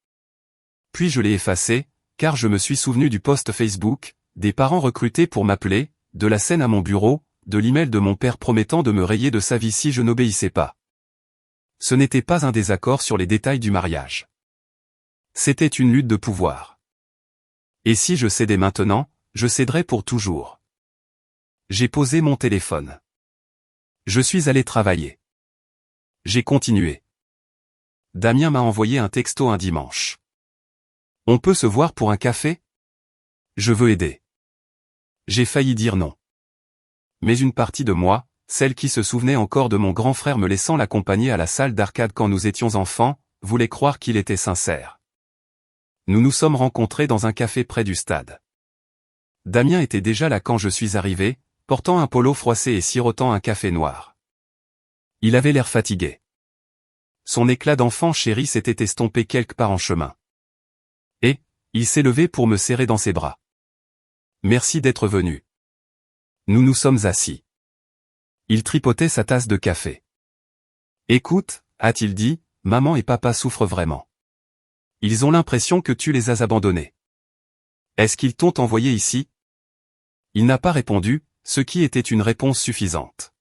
Puis je l'ai effacé, car je me suis souvenu du post Facebook, des parents recrutés pour m'appeler, de la scène à mon bureau, de l'email de mon père promettant de me rayer de sa vie si je n'obéissais pas. Ce n'était pas un désaccord sur les détails du mariage. C'était une lutte de pouvoir. Et si je cédais maintenant, je céderais pour toujours. J'ai posé mon téléphone. Je suis allé travailler. J'ai continué. Damien m'a envoyé un texto un dimanche. On peut se voir pour un café? Je veux aider. J'ai failli dire non. Mais une partie de moi, celle qui se souvenait encore de mon grand frère me laissant l'accompagner à la salle d'arcade quand nous étions enfants, voulait croire qu'il était sincère. Nous nous sommes rencontrés dans un café près du stade. Damien était déjà là quand je suis arrivé, portant un polo froissé et sirotant un café noir. Il avait l'air fatigué. Son éclat d'enfant chéri s'était estompé quelque part en chemin. Et, il s'est levé pour me serrer dans ses bras. Merci d'être venu. Nous nous sommes assis. Il tripotait sa tasse de café. Écoute, a-t-il dit, maman et papa souffrent vraiment. Ils ont l'impression que tu les as abandonnés. Est-ce qu'ils t'ont envoyé ici? Il n'a pas répondu, ce qui était une réponse suffisante.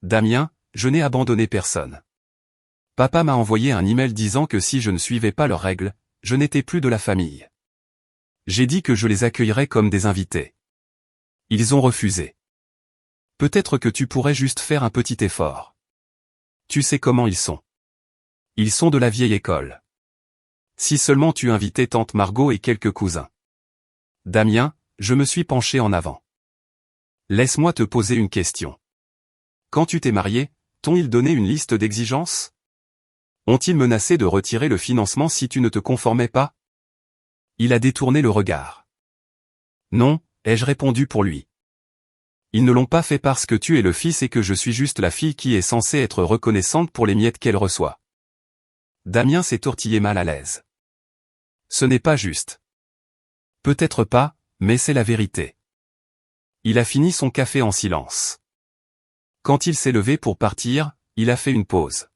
Damien, je n'ai abandonné personne. Papa m'a envoyé un email disant que si je ne suivais pas leurs règles, je n'étais plus de la famille. J'ai dit que je les accueillerais comme des invités. Ils ont refusé. Peut-être que tu pourrais juste faire un petit effort. Tu sais comment ils sont. Ils sont de la vieille école. Si seulement tu invitais tante Margot et quelques cousins. Damien, je me suis penché en avant. Laisse-moi te poser une question. Quand tu t'es marié, t'ont-ils donné une liste d'exigences? Ont-ils menacé de retirer le financement si tu ne te conformais pas? Il a détourné le regard. Non, ai-je répondu pour lui. Ils ne l'ont pas fait parce que tu es le fils et que je suis juste la fille qui est censée être reconnaissante pour les miettes qu'elle reçoit. Damien s'est tortillé mal à l'aise. Ce n'est pas juste. Peut-être pas, mais c'est la vérité. Il a fini son café en silence. Quand il s'est levé pour partir, il a fait une pause.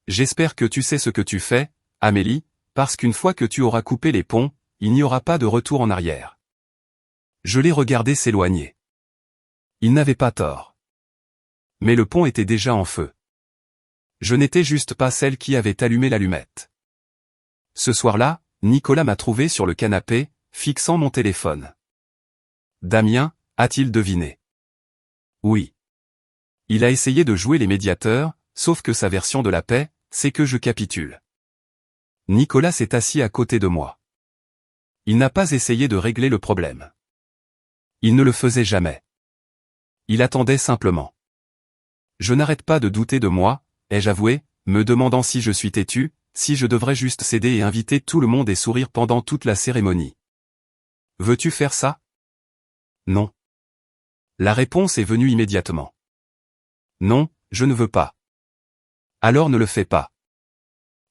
J'espère que tu sais ce que tu fais, Amélie, parce qu'une fois que tu auras coupé les ponts, il n'y aura pas de retour en arrière. Je l'ai regardé s'éloigner. Il n'avait pas tort. Mais le pont était déjà en feu. Je n'étais juste pas celle qui avait allumé l'allumette. Ce soir-là, Nicolas m'a trouvé sur le canapé, fixant mon téléphone. Damien, a-t-il deviné? Oui. Il a essayé de jouer les médiateurs, sauf que sa version de la paix, c'est que je capitule. Nicolas s'est assis à côté de moi. Il n'a pas essayé de régler le problème. Il ne le faisait jamais. Il attendait simplement. Je n'arrête pas de douter de moi, ai-je avoué, me demandant si je suis têtu, si je devrais juste céder et inviter tout le monde et sourire pendant toute la cérémonie. Veux-tu faire ça? Non. La réponse est venue immédiatement. Non, je ne veux pas. Alors ne le fais pas.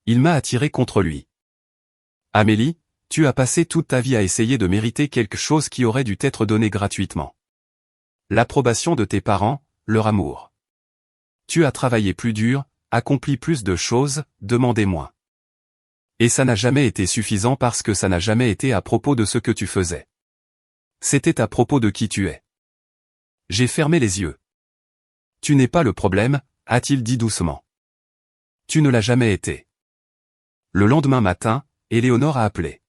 Il m'a attiré contre lui. Amélie, tu as passé toute ta vie à essayer de mériter quelque chose qui aurait dû t'être donné gratuitement. L'approbation de tes parents, leur amour. Tu as travaillé plus dur, accompli plus de choses, demandé moins. Et ça n'a jamais été suffisant parce que ça n'a jamais été à propos de ce que tu faisais. C'était à propos de qui tu es. J'ai fermé les yeux. Tu n'es pas le problème, a-t-il dit doucement. Tu ne l'as jamais été. Le lendemain matin, Éléonore a appelé.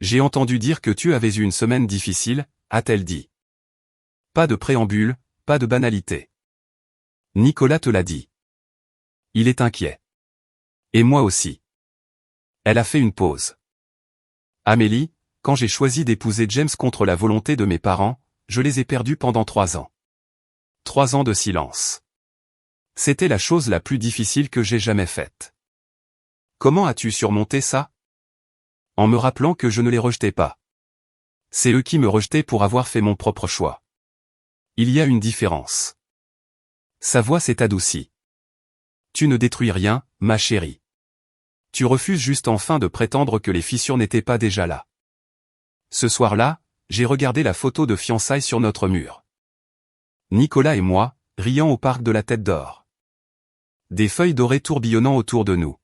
J'ai entendu dire que tu avais eu une semaine difficile, a-t-elle dit. Pas de préambule, pas de banalité. Nicolas te l'a dit. Il est inquiet. Et moi aussi. Elle a fait une pause. Amélie, quand j'ai choisi d'épouser James contre la volonté de mes parents, je les ai perdus pendant 3 ans. 3 ans de silence. C'était la chose la plus difficile que j'ai jamais faite. Comment as-tu surmonté ça? En me rappelant que je ne les rejetais pas. C'est eux qui me rejetaient pour avoir fait mon propre choix. Il y a une différence. Sa voix s'est adoucie. Tu ne détruis rien, ma chérie. Tu refuses juste enfin de prétendre que les fissures n'étaient pas déjà là. Ce soir-là, j'ai regardé la photo de fiançailles sur notre mur. Nicolas et moi, riant au parc de la Tête d'Or. Des feuilles dorées tourbillonnant autour de nous.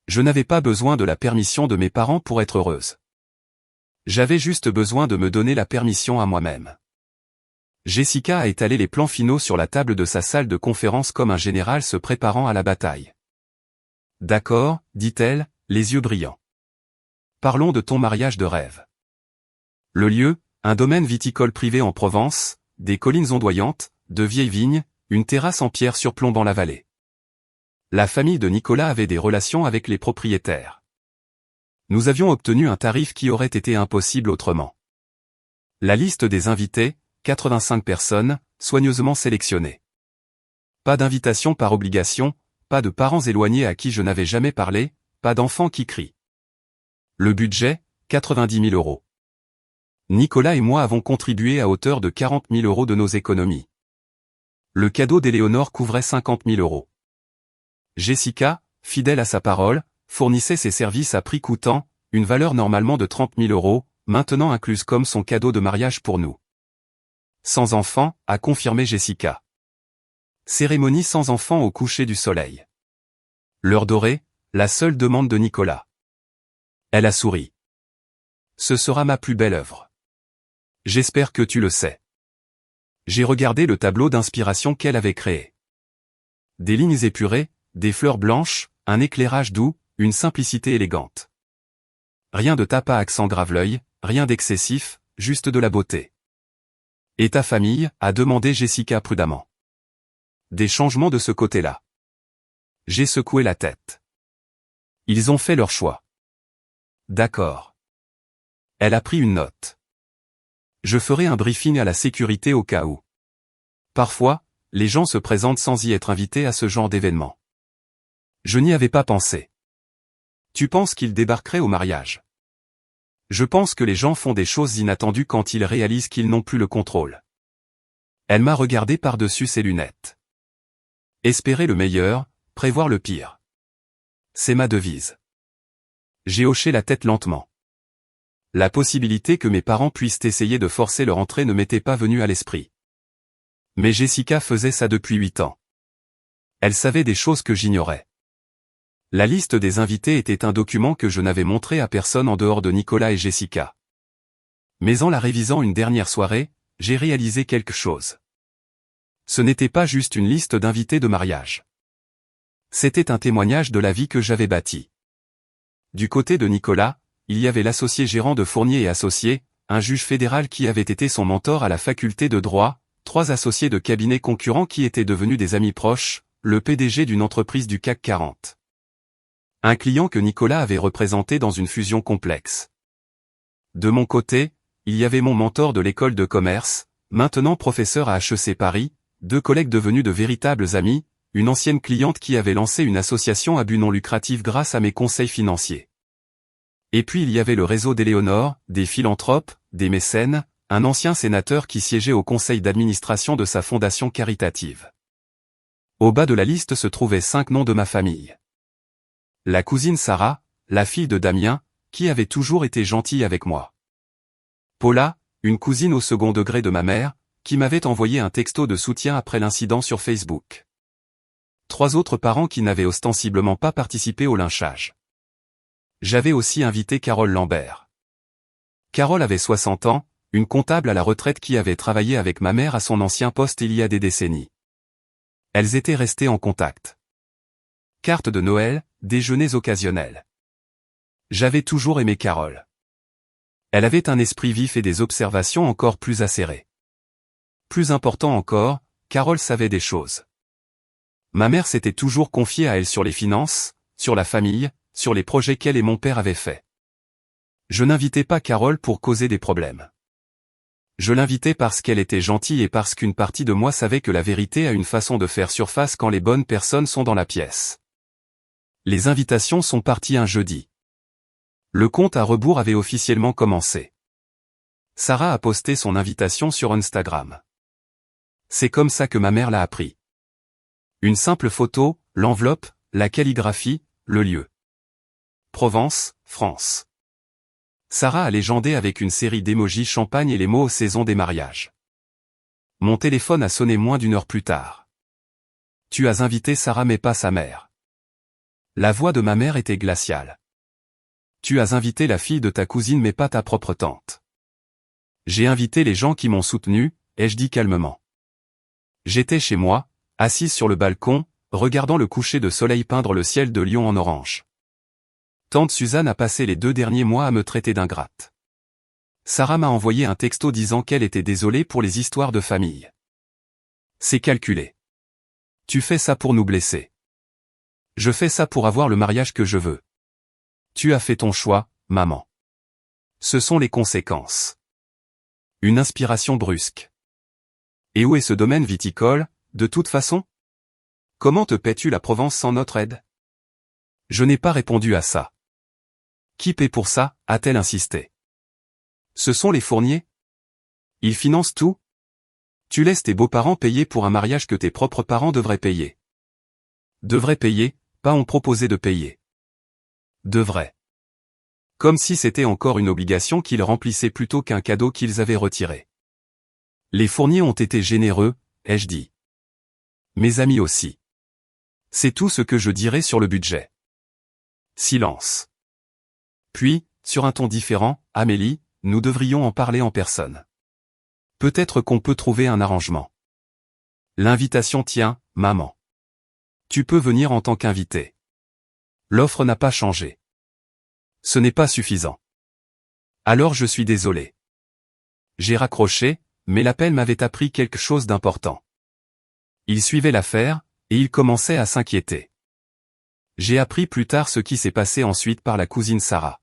Je n'avais pas besoin de la permission de mes parents pour être heureuse. J'avais juste besoin de me donner la permission à moi-même. Jessica a étalé les plans finaux sur la table de sa salle de conférence comme un général se préparant à la bataille. D'accord, dit-elle, les yeux brillants. Parlons de ton mariage de rêve. Le lieu, un domaine viticole privé en Provence, des collines ondoyantes, de vieilles vignes, une terrasse en pierre surplombant la vallée. La famille de Nicolas avait des relations avec les propriétaires. Nous avions obtenu un tarif qui aurait été impossible autrement. La liste des invités, 85 personnes, soigneusement sélectionnées. Pas d'invitation par obligation, pas de parents éloignés à qui je n'avais jamais parlé, pas d'enfants qui crient. Le budget, 90 000 €. Nicolas et moi avons contribué à hauteur de 40 000 € de nos économies. Le cadeau d'Éléonore couvrait 50 000 €. Jessica, fidèle à sa parole, fournissait ses services à prix coûtant, une valeur normalement de 30 000 €, maintenant incluse comme son cadeau de mariage pour nous. Sans enfant, a confirmé Jessica. Cérémonie sans enfant au coucher du soleil. L'heure dorée, la seule demande de Nicolas. Elle a souri. Ce sera ma plus belle œuvre. J'espère que tu le sais. J'ai regardé le tableau d'inspiration qu'elle avait créé. Des lignes épurées, des fleurs blanches, un éclairage doux, une simplicité élégante. Rien de tape à accent grave-l'œil, rien d'excessif, juste de la beauté. Et ta famille, a demandé Jessica prudemment. Des changements de ce côté-là. J'ai secoué la tête. Ils ont fait leur choix. D'accord. Elle a pris une note. Je ferai un briefing à la sécurité au cas où. Parfois, les gens se présentent sans y être invités à ce genre d'événement. Je n'y avais pas pensé. Tu penses qu'ils débarqueraient au mariage? Je pense que les gens font des choses inattendues quand ils réalisent qu'ils n'ont plus le contrôle. Elle m'a regardé par-dessus ses lunettes. Espérer le meilleur, prévoir le pire. C'est ma devise. J'ai hoché la tête lentement. La possibilité que mes parents puissent essayer de forcer leur entrée ne m'était pas venue à l'esprit. Mais Jessica faisait ça depuis 8 ans. Elle savait des choses que j'ignorais. La liste des invités était un document que je n'avais montré à personne en dehors de Nicolas et Jessica. Mais en la révisant une dernière soirée, j'ai réalisé quelque chose. Ce n'était pas juste une liste d'invités de mariage. C'était un témoignage de la vie que j'avais bâtie. Du côté de Nicolas, il y avait l'associé gérant de Fournier et Associés, un juge fédéral qui avait été son mentor à la faculté de droit, 3 associés de cabinets concurrents qui étaient devenus des amis proches, le PDG d'une entreprise du CAC 40. Un client que Nicolas avait représenté dans une fusion complexe. De mon côté, il y avait mon mentor de l'école de commerce, maintenant professeur à HEC Paris, 2 collègues devenus de véritables amis, une ancienne cliente qui avait lancé une association à but non lucratif grâce à mes conseils financiers. Et puis il y avait le réseau d'Éléonore, des philanthropes, des mécènes, un ancien sénateur qui siégeait au conseil d'administration de sa fondation caritative. Au bas de la liste se trouvaient 5 noms de ma famille. La cousine Sarah, la fille de Damien, qui avait toujours été gentille avec moi. Paula, une cousine au second degré de ma mère, qui m'avait envoyé un texto de soutien après l'incident sur Facebook. 3 autres parents qui n'avaient ostensiblement pas participé au lynchage. J'avais aussi invité Carole Lambert. Carole avait 60 ans, une comptable à la retraite qui avait travaillé avec ma mère à son ancien poste il y a des décennies. Elles étaient restées en contact. Carte de Noël, déjeuners occasionnels. J'avais toujours aimé Carole. Elle avait un esprit vif et des observations encore plus acérées. Plus important encore, Carole savait des choses. Ma mère s'était toujours confiée à elle sur les finances, sur la famille, sur les projets qu'elle et mon père avaient faits. Je n'invitais pas Carole pour causer des problèmes. Je l'invitais parce qu'elle était gentille et parce qu'une partie de moi savait que la vérité a une façon de faire surface quand les bonnes personnes sont dans la pièce. Les invitations sont parties un jeudi. Le compte à rebours avait officiellement commencé. Sarah a posté son invitation sur Instagram. C'est comme ça que ma mère l'a appris. Une simple photo, l'enveloppe, la calligraphie, le lieu. Provence, France. Sarah a légendé avec une série d'émojis champagne et les mots saison des mariages. Mon téléphone a sonné moins d'1 heure plus tard. Tu as invité Sarah mais pas sa mère. La voix de ma mère était glaciale. Tu as invité la fille de ta cousine mais pas ta propre tante. J'ai invité les gens qui m'ont soutenu, ai-je dit calmement. J'étais chez moi, assise sur le balcon, regardant le coucher de soleil peindre le ciel de Lyon en orange. Tante Suzanne a passé les 2 derniers mois à me traiter d'ingrate. Sarah m'a envoyé un texto disant qu'elle était désolée pour les histoires de famille. C'est calculé. Tu fais ça pour nous blesser. Je fais ça pour avoir le mariage que je veux. Tu as fait ton choix, maman. Ce sont les conséquences. Une inspiration brusque. Et où est ce domaine viticole, de toute façon? Comment te paies-tu la Provence sans notre aide? Je n'ai pas répondu à ça. Qui paie pour ça, a-t-elle insisté. Ce sont les fourniers? Ils financent tout? Tu laisses tes beaux-parents payer pour un mariage que tes propres parents devraient payer. Devraient payer, pas ont proposé de payer. Devraient. Comme si c'était encore une obligation qu'ils remplissaient plutôt qu'un cadeau qu'ils avaient retiré. Les fourniers ont été généreux, ai-je dit. Mes amis aussi. C'est tout ce que je dirais sur le budget. Silence. Puis, sur un ton différent, Amélie, nous devrions en parler en personne. Peut-être qu'on peut trouver un arrangement. L'invitation tient, maman. Tu peux venir en tant qu'invité. L'offre n'a pas changé. Ce n'est pas suffisant. Alors je suis désolé. J'ai raccroché, mais l'appel m'avait appris quelque chose d'important. Il suivait l'affaire, et il commençait à s'inquiéter. J'ai appris plus tard ce qui s'est passé ensuite par la cousine Sarah.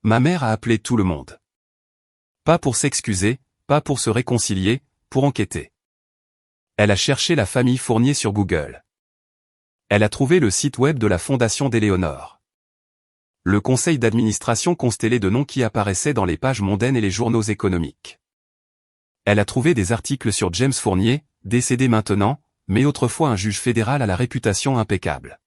Ma mère a appelé tout le monde. Pas pour s'excuser, pas pour se réconcilier, pour enquêter. Elle a cherché la famille Fournier sur Google. Elle a trouvé le site web de la fondation d'Éléonore. Le conseil d'administration constellé de noms qui apparaissaient dans les pages mondaines et les journaux économiques. Elle a trouvé des articles sur James Fournier, décédé maintenant, mais autrefois un juge fédéral à la réputation impeccable.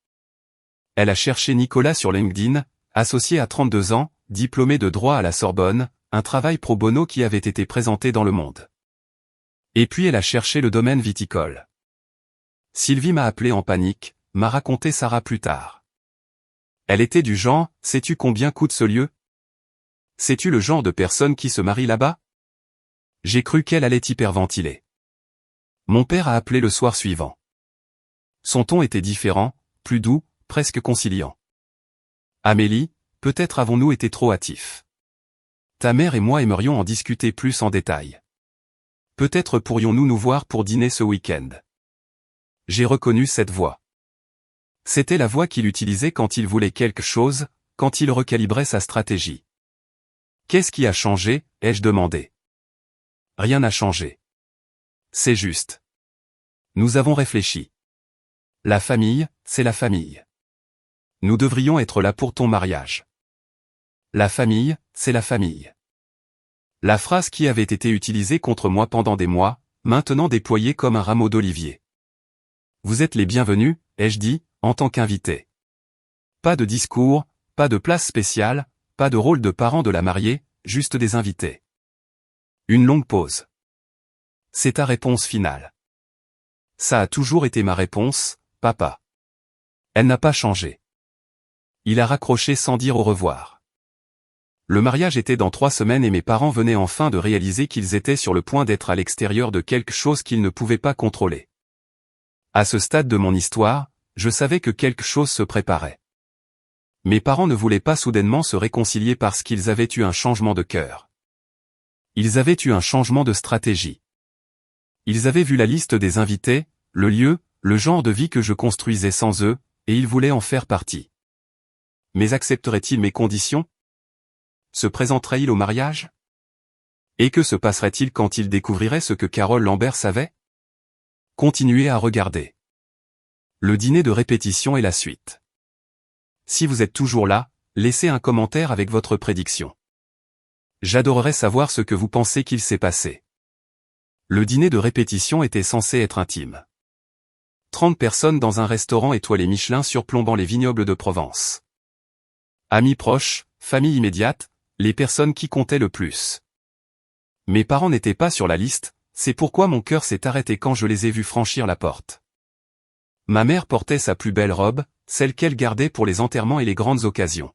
Elle a cherché Nicolas sur LinkedIn, associé à 32 ans, diplômé de droit à la Sorbonne, un travail pro bono qui avait été présenté dans Le Monde. Et puis elle a cherché le domaine viticole. Sylvie m'a appelé en panique, m'a raconté Sarah plus tard. Elle était du genre, sais-tu combien coûte ce lieu? Sais-tu le genre de personne qui se marie là-bas? J'ai cru qu'elle allait hyperventiler. Mon père a appelé le soir suivant. Son ton était différent, plus doux, presque conciliant. Amélie, peut-être avons-nous été trop hâtifs. Ta mère et moi aimerions en discuter plus en détail. Peut-être pourrions-nous nous voir pour dîner ce week-end. J'ai reconnu cette voix. C'était la voix qu'il utilisait quand il voulait quelque chose, quand il recalibrait sa stratégie. Qu'est-ce qui a changé, ai-je demandé. Rien n'a changé. C'est juste. Nous avons réfléchi. La famille, c'est la famille. Nous devrions être là pour ton mariage. La famille, c'est la famille. La phrase qui avait été utilisée contre moi pendant des mois, maintenant déployée comme un rameau d'olivier. Vous êtes les bienvenus, ai-je dit, en tant qu'invité. Pas de discours, pas de place spéciale, pas de rôle de parent de la mariée, juste des invités. Une longue pause. C'est ta réponse finale. Ça a toujours été ma réponse, papa. Elle n'a pas changé. Il a raccroché sans dire au revoir. Le mariage était dans 3 semaines et mes parents venaient enfin de réaliser qu'ils étaient sur le point d'être à l'extérieur de quelque chose qu'ils ne pouvaient pas contrôler. À ce stade de mon histoire, je savais que quelque chose se préparait. Mes parents ne voulaient pas soudainement se réconcilier parce qu'ils avaient eu un changement de cœur. Ils avaient eu un changement de stratégie. Ils avaient vu la liste des invités, le lieu, le genre de vie que je construisais sans eux, et ils voulaient en faire partie. Mais accepteraient-ils mes conditions? Se présenteraient-ils au mariage? Et que se passerait-il quand ils découvriraient ce que Carole Lambert savait? Continuez à regarder. Le dîner de répétition est la suite. Si vous êtes toujours là, laissez un commentaire avec votre prédiction. J'adorerais savoir ce que vous pensez qu'il s'est passé. Le dîner de répétition était censé être intime. 30 personnes dans un restaurant étoilé Michelin surplombant les vignobles de Provence. Amis proches, famille immédiate, les personnes qui comptaient le plus. Mes parents n'étaient pas sur la liste, c'est pourquoi mon cœur s'est arrêté quand je les ai vus franchir la porte. Ma mère portait sa plus belle robe, celle qu'elle gardait pour les enterrements et les grandes occasions.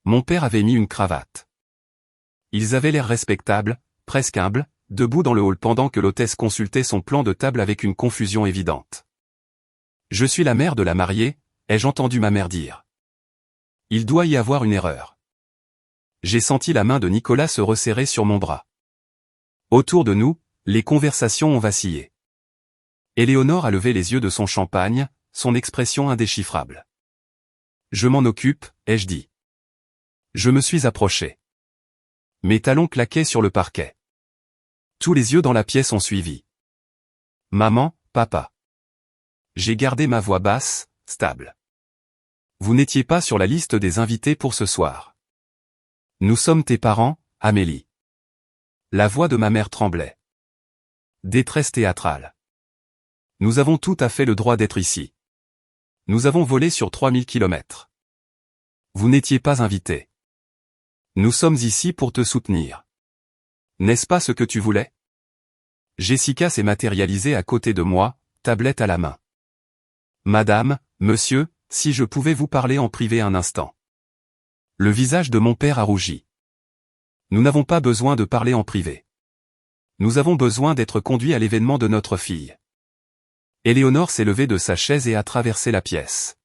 Mon père avait mis une cravate. Ils avaient l'air respectables, presque humbles, debout dans le hall pendant que l'hôtesse consultait son plan de table avec une confusion évidente. Je suis la mère de la mariée, ai-je entendu ma mère dire. Il doit y avoir une erreur. J'ai senti la main de Nicolas se resserrer sur mon bras. Autour de nous, les conversations ont vacillé. Éléonore a levé les yeux de son champagne, son expression indéchiffrable. Je m'en occupe, ai-je dit. Je me suis approché. Mes talons claquaient sur le parquet. Tous les yeux dans la pièce ont suivi. Maman, papa. J'ai gardé ma voix basse, stable. Vous n'étiez pas sur la liste des invités pour ce soir. Nous sommes tes parents, Amélie. La voix de ma mère tremblait. Détresse théâtrale. Nous avons tout à fait le droit d'être ici. Nous avons volé sur 3000 kilomètres. Vous n'étiez pas invité. Nous sommes ici pour te soutenir. N'est-ce pas ce que tu voulais? Jessica s'est matérialisée à côté de moi, tablette à la main. Madame, monsieur, si je pouvais vous parler en privé un instant. Le visage de mon père a rougi. Nous n'avons pas besoin de parler en privé. Nous avons besoin d'être conduits à l'événement de notre fille. Éléonore s'est levée de sa chaise et a traversé la pièce.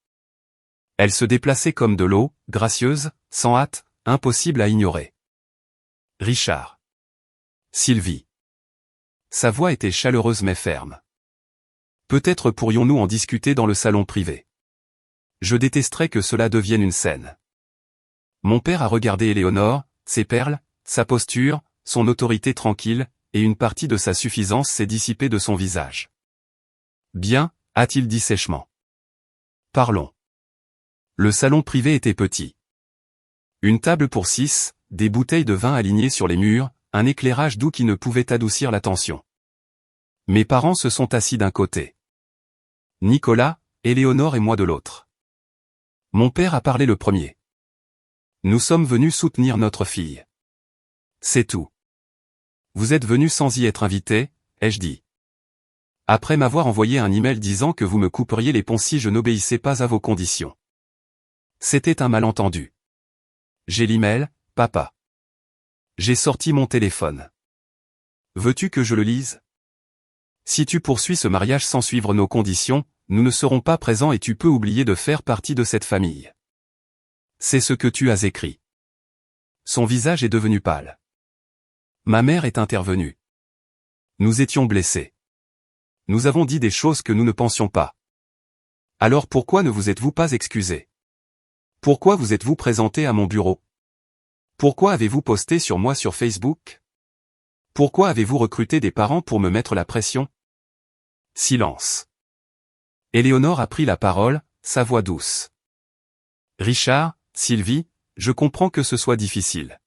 Elle se déplaçait comme de l'eau, gracieuse, sans hâte, impossible à ignorer. Richard. Sylvie. Sa voix était chaleureuse mais ferme. Peut-être pourrions-nous en discuter dans le salon privé. Je détesterais que cela devienne une scène. Mon père a regardé Éléonore, ses perles, sa posture, son autorité tranquille, et une partie de sa suffisance s'est dissipée de son visage. Bien, a-t-il dit sèchement. Parlons. Le salon privé était petit. Une table pour 6, des bouteilles de vin alignées sur les murs, un éclairage doux qui ne pouvait adoucir l'attention. Mes parents se sont assis d'un côté. Nicolas, Éléonore et moi de l'autre. Mon père a parlé le premier. Nous sommes venus soutenir notre fille. C'est tout. Vous êtes venus sans y être invité, ai-je dit. Après m'avoir envoyé un email disant que vous me couperiez les ponts si je n'obéissais pas à vos conditions. C'était un malentendu. J'ai l'email, papa. J'ai sorti mon téléphone. Veux-tu que je le lise? Si tu poursuis ce mariage sans suivre nos conditions, nous ne serons pas présents et tu peux oublier de faire partie de cette famille. C'est ce que tu as écrit. Son visage est devenu pâle. Ma mère est intervenue. Nous étions blessés. Nous avons dit des choses que nous ne pensions pas. Alors pourquoi ne vous êtes-vous pas excusé? Pourquoi vous êtes-vous présenté à mon bureau? Pourquoi avez-vous posté sur moi sur Facebook? Pourquoi avez-vous recruté des parents pour me mettre la pression? Silence. Éléonore a pris la parole, sa voix douce. Richard, Sylvie, je comprends que ce soit difficile.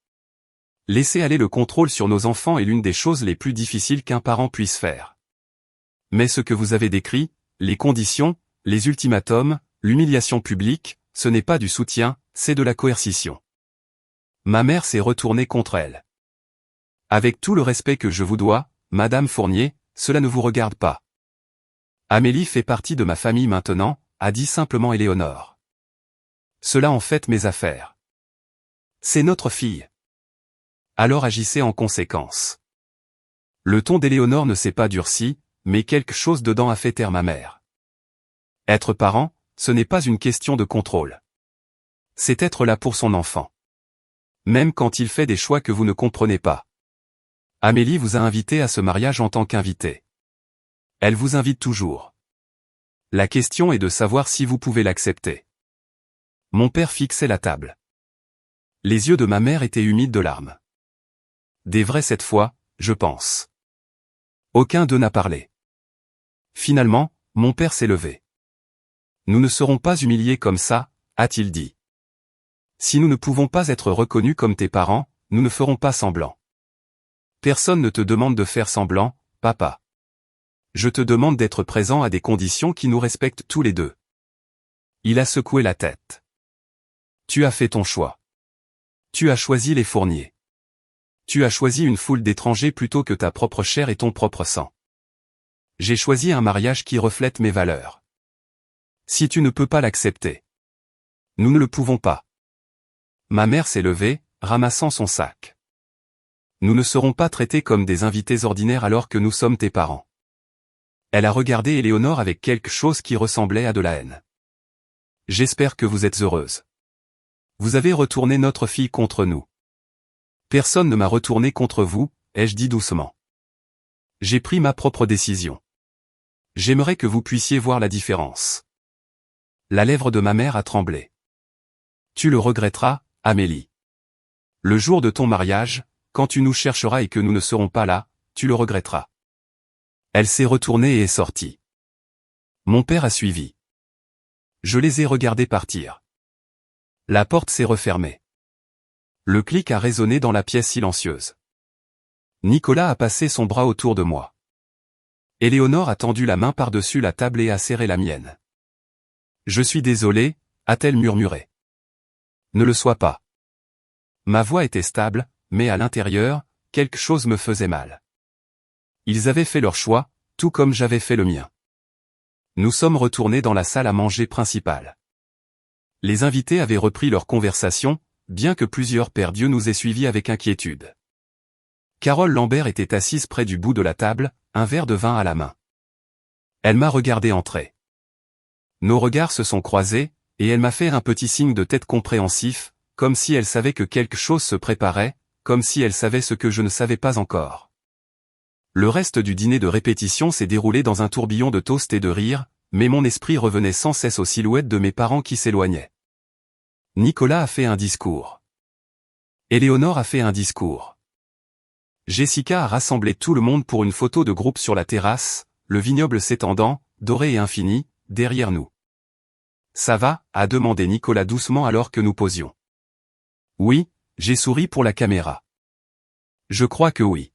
Laisser aller le contrôle sur nos enfants est l'une des choses les plus difficiles qu'un parent puisse faire. Mais ce que vous avez décrit, les conditions, les ultimatums, l'humiliation publique, ce n'est pas du soutien, c'est de la coercition. Ma mère s'est retournée contre elle. Avec tout le respect que je vous dois, Madame Fournier, cela ne vous regarde pas. Amélie fait partie de ma famille maintenant, a dit simplement Éléonore. Cela en fait mes affaires. C'est notre fille. Alors agissez en conséquence. Le ton d'Éléonore ne s'est pas durci, mais quelque chose dedans a fait taire ma mère. Être parent, ce n'est pas une question de contrôle. C'est être là pour son enfant. Même quand il fait des choix que vous ne comprenez pas. Amélie vous a invité à ce mariage en tant qu'invité. Elle vous invite toujours. La question est de savoir si vous pouvez l'accepter. Mon père fixait la table. Les yeux de ma mère étaient humides de larmes. Des vrais cette fois, je pense. Aucun d'eux n'a parlé. Finalement, mon père s'est levé. Nous ne serons pas humiliés comme ça, a-t-il dit. Si nous ne pouvons pas être reconnus comme tes parents, nous ne ferons pas semblant. Personne ne te demande de faire semblant, papa. Je te demande d'être présent à des conditions qui nous respectent tous les deux. Il a secoué la tête. Tu as fait ton choix. Tu as choisi les Fournier. Tu as choisi une foule d'étrangers plutôt que ta propre chair et ton propre sang. J'ai choisi un mariage qui reflète mes valeurs. Si tu ne peux pas l'accepter. Nous ne le pouvons pas. Ma mère s'est levée, ramassant son sac. Nous ne serons pas traités comme des invités ordinaires alors que nous sommes tes parents. Elle a regardé Éléonore avec quelque chose qui ressemblait à de la haine. J'espère que vous êtes heureuse. Vous avez retourné notre fille contre nous. Personne ne m'a retourné contre vous, ai-je dit doucement. J'ai pris ma propre décision. J'aimerais que vous puissiez voir la différence. La lèvre de ma mère a tremblé. Tu le regretteras, Amélie. Le jour de ton mariage, quand tu nous chercheras et que nous ne serons pas là, tu le regretteras. Elle s'est retournée et est sortie. Mon père a suivi. Je les ai regardés partir. La porte s'est refermée. Le clic a résonné dans la pièce silencieuse. Nicolas a passé son bras autour de moi. Éléonore a tendu la main par-dessus la table et a serré la mienne. Je suis désolé, a-t-elle murmuré. Ne le sois pas. Ma voix était stable, mais à l'intérieur, quelque chose me faisait mal. Ils avaient fait leur choix, tout comme j'avais fait le mien. Nous sommes retournés dans la salle à manger principale. Les invités avaient repris leur conversation, bien que plusieurs pères Dieu nous aient suivis avec inquiétude. Carole Lambert était assise près du bout de la table, un verre de vin à la main. Elle m'a regardé entrer. Nos regards se sont croisés, et elle m'a fait un petit signe de tête compréhensif, comme si elle savait que quelque chose se préparait, comme si elle savait ce que je ne savais pas encore. Le reste du dîner de répétition s'est déroulé dans un tourbillon de toasts et de rires, mais mon esprit revenait sans cesse aux silhouettes de mes parents qui s'éloignaient. Nicolas a fait un discours. Éléonore a fait un discours. Jessica a rassemblé tout le monde pour une photo de groupe sur la terrasse, le vignoble s'étendant, doré et infini, derrière nous. Ça va, a demandé Nicolas doucement alors que nous posions. Oui, j'ai souri pour la caméra. Je crois que oui.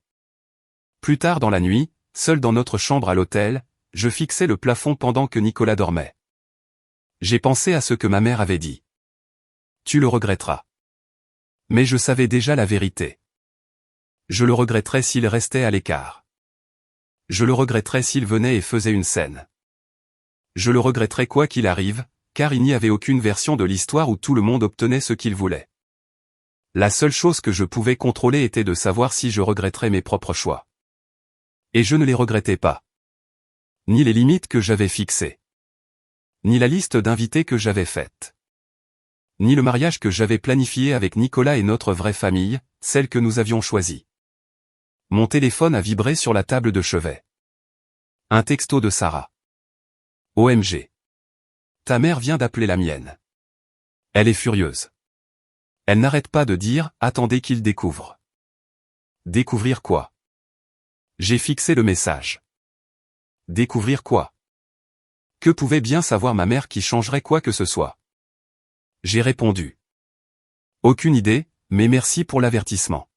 Plus tard dans la nuit, seul dans notre chambre à l'hôtel, je fixais le plafond pendant que Nicolas dormait. J'ai pensé à ce que ma mère avait dit. Tu le regretteras. Mais je savais déjà la vérité. Je le regretterais s'il restait à l'écart. Je le regretterais s'il venait et faisait une scène. Je le regretterais quoi qu'il arrive, car il n'y avait aucune version de l'histoire où tout le monde obtenait ce qu'il voulait. La seule chose que je pouvais contrôler était de savoir si je regretterais mes propres choix. Et je ne les regrettais pas. Ni les limites que j'avais fixées. Ni la liste d'invités que j'avais faite. Ni le mariage que j'avais planifié avec Nicolas et notre vraie famille, celle que nous avions choisie. Mon téléphone a vibré sur la table de chevet. Un texto de Sarah. OMG. ta mère vient d'appeler la mienne. Elle est furieuse. Elle n'arrête pas de dire, attendez qu'il découvre. Découvrir quoi? J'ai fixé le message. Découvrir quoi? Que pouvait bien savoir ma mère qui changerait quoi que ce soit? J'ai répondu. Aucune idée, mais merci pour l'avertissement.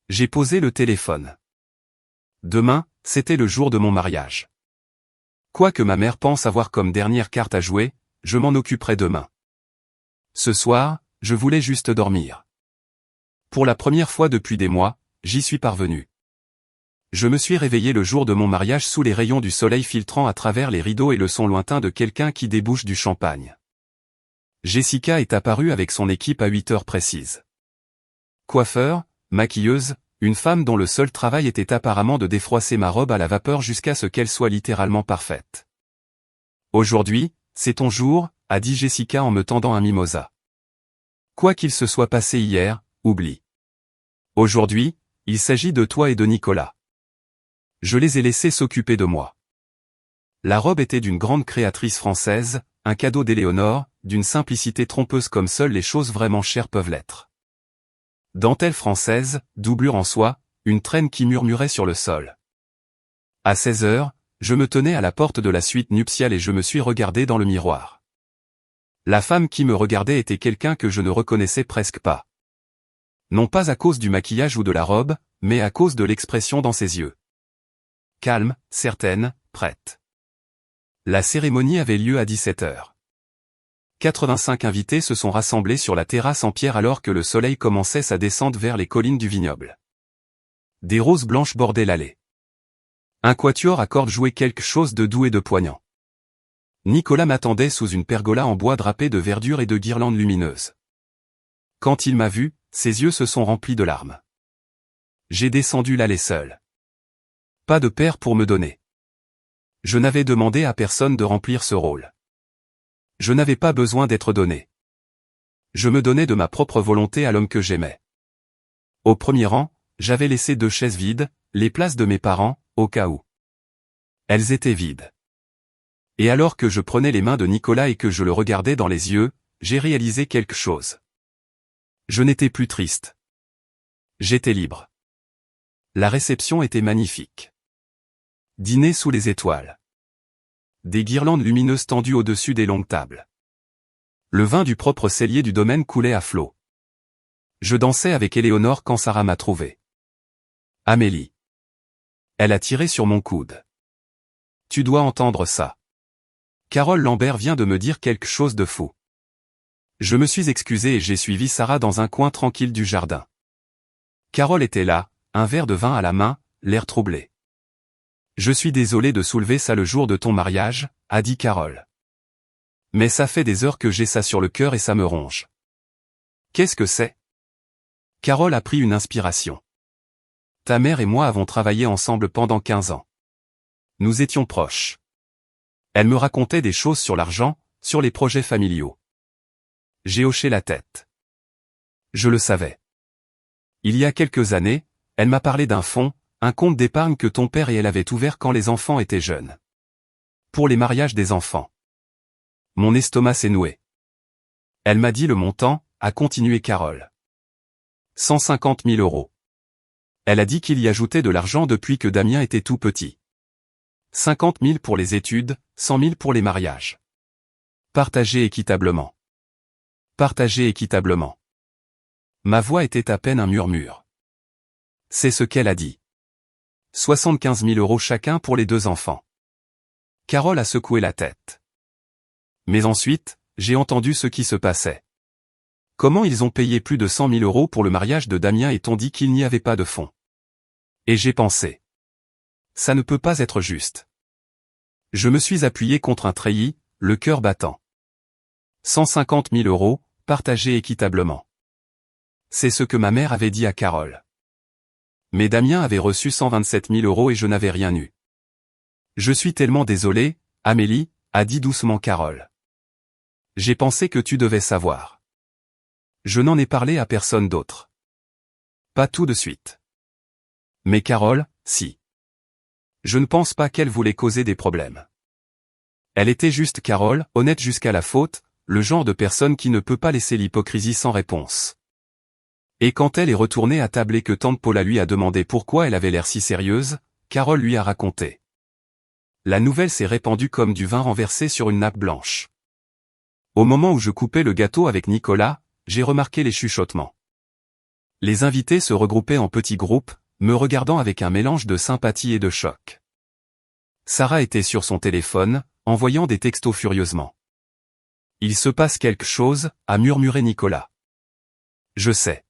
J'ai posé le téléphone. Demain, c'était le jour de mon mariage. Quoi que ma mère pense avoir comme dernière carte à jouer, je m'en occuperai demain. Ce soir, je voulais juste dormir. Pour la première fois depuis des mois, j'y suis parvenu. Je me suis réveillé le jour de mon mariage sous les rayons du soleil filtrant à travers les rideaux et le son lointain de quelqu'un qui débouche du champagne. Jessica est apparue avec son équipe à 8 heures précises. Coiffeur, maquilleuse, une femme dont le seul travail était apparemment de défroisser ma robe à la vapeur jusqu'à ce qu'elle soit littéralement parfaite. Aujourd'hui, c'est ton jour, a dit Jessica en me tendant un mimosa. Quoi qu'il se soit passé hier, oublie. Aujourd'hui, il s'agit de toi et de Nicolas. Je les ai laissés s'occuper de moi. La robe était d'une grande créatrice française, un cadeau d'Éléonore, d'une simplicité trompeuse comme seules les choses vraiment chères peuvent l'être. Dentelle française, doublure en soie, une traîne qui murmurait sur le sol. À 16 heures, je me tenais à la porte de la suite nuptiale et je me suis regardé dans le miroir. La femme qui me regardait était quelqu'un que je ne reconnaissais presque pas. Non pas à cause du maquillage ou de la robe, mais à cause de l'expression dans ses yeux. Calme, certaine, prête. La cérémonie avait lieu à 17 heures. 85 invités se sont rassemblés sur la terrasse en pierre alors que le soleil commençait sa descente vers les collines du vignoble. Des roses blanches bordaient l'allée. Un quatuor à cordes jouait quelque chose de doux et de poignant. Nicolas m'attendait sous une pergola en bois drapée de verdure et de guirlandes lumineuses. Quand il m'a vu, ses yeux se sont remplis de larmes. J'ai descendu l'allée seul. Pas de père pour me donner. Je n'avais demandé à personne de remplir ce rôle. Je n'avais pas besoin d'être donné. Je me donnais de ma propre volonté à l'homme que j'aimais. Au premier rang, j'avais laissé 2 chaises vides, les places de mes parents, au cas où. Elles étaient vides. Et alors que je prenais les mains de Nicolas et que je le regardais dans les yeux, j'ai réalisé quelque chose. Je n'étais plus triste. J'étais libre. La réception était magnifique. Dîner sous les étoiles. Des guirlandes lumineuses tendues au-dessus des longues tables. Le vin du propre cellier du domaine coulait à flot. Je dansais avec Éléonore quand Sarah m'a trouvé. Amélie. Elle a tiré sur mon coude. Tu dois entendre ça. Carole Lambert vient de me dire quelque chose de fou. Je me suis excusé et j'ai suivi Sarah dans un coin tranquille du jardin. Carole était là, un verre de vin à la main, l'air troublé. Je suis désolé de soulever ça le jour de ton mariage, a dit Carole. Mais ça fait des heures que j'ai ça sur le cœur et ça me ronge. Qu'est-ce que c'est? Carole a pris une inspiration. Ta mère et moi avons travaillé ensemble pendant 15 ans. Nous étions proches. Elle me racontait des choses sur l'argent, sur les projets familiaux. J'ai hoché la tête. Je le savais. Il y a quelques années, elle m'a parlé d'un fonds, un compte d'épargne que ton père et elle avaient ouvert quand les enfants étaient jeunes. Pour les mariages des enfants. Mon estomac s'est noué. Elle m'a dit le montant, a continué Carole. 150 000 €. Elle a dit qu'il y ajoutait de l'argent depuis que Damien était tout petit. 50 000 pour les études, 100 000 pour les mariages. Partagé équitablement. Partagé équitablement. Ma voix était à peine un murmure. C'est ce qu'elle a dit. 75 000 € chacun pour les 2 enfants. Carole a secoué la tête. Mais ensuite, j'ai entendu ce qui se passait. Comment ils ont payé plus de 100 000 € pour le mariage de Damien et t'ont dit qu'il n'y avait pas de fonds. Et j'ai pensé. Ça ne peut pas être juste. Je me suis appuyé contre un treillis, le cœur battant. 150 000 €, partagés équitablement. C'est ce que ma mère avait dit à Carole. Mais Damien avait reçu 127 000 € et je n'avais rien eu. Je suis tellement désolé, Amélie, a dit doucement Carole. J'ai pensé que tu devais savoir. Je n'en ai parlé à personne d'autre. Pas tout de suite. Mais Carole, si. Je ne pense pas qu'elle voulait causer des problèmes. Elle était juste Carole, honnête jusqu'à la faute, le genre de personne qui ne peut pas laisser l'hypocrisie sans réponse. Et quand elle est retournée à table et que tante Paula lui a demandé pourquoi elle avait l'air si sérieuse, Carole lui a raconté. La nouvelle s'est répandue comme du vin renversé sur une nappe blanche. Au moment où je coupais le gâteau avec Nicolas, j'ai remarqué les chuchotements. Les invités se regroupaient en petits groupes, me regardant avec un mélange de sympathie et de choc. Sarah était sur son téléphone, envoyant des textos furieusement. « Il se passe quelque chose », a murmuré Nicolas. « Je sais. »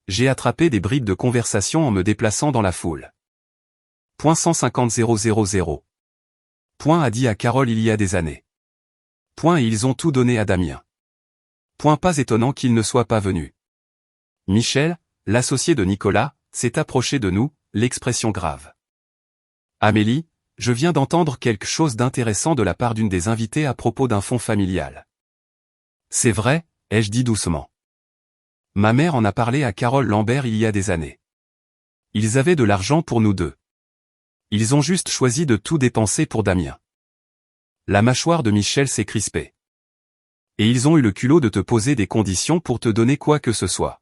J'ai attrapé des bribes de conversation en me déplaçant dans la foule. « 150 000. Point a dit à Carole il y a des années. Point et ils ont tout donné à Damien. Point pas étonnant qu'il ne soit pas venu. Michel, l'associé de Nicolas, s'est approché de nous, l'expression grave. Amélie, je viens d'entendre quelque chose d'intéressant de la part d'une des invitées à propos d'un fonds familial. C'est vrai, ai-je dit doucement. Ma mère en a parlé à Carole Lambert il y a des années. Ils avaient de l'argent pour nous deux. Ils ont juste choisi de tout dépenser pour Damien. La mâchoire de Michel s'est crispée. Et ils ont eu le culot de te poser des conditions pour te donner quoi que ce soit.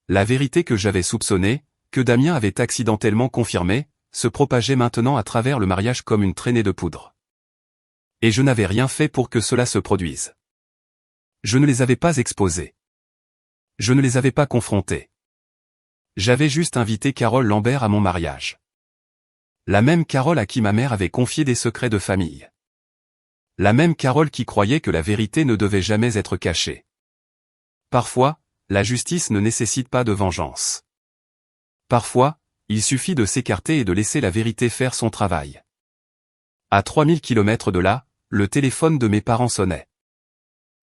La vérité que j'avais soupçonnée, que Damien avait accidentellement confirmée, se propageait maintenant à travers le mariage comme une traînée de poudre. Et je n'avais rien fait pour que cela se produise. Je ne les avais pas exposés. Je ne les avais pas confrontés. J'avais juste invité Carole Lambert à mon mariage. La même Carole à qui ma mère avait confié des secrets de famille. La même Carole qui croyait que la vérité ne devait jamais être cachée. Parfois, la justice ne nécessite pas de vengeance. Parfois, il suffit de s'écarter et de laisser la vérité faire son travail. À 3000 km de là, le téléphone de mes parents sonnait.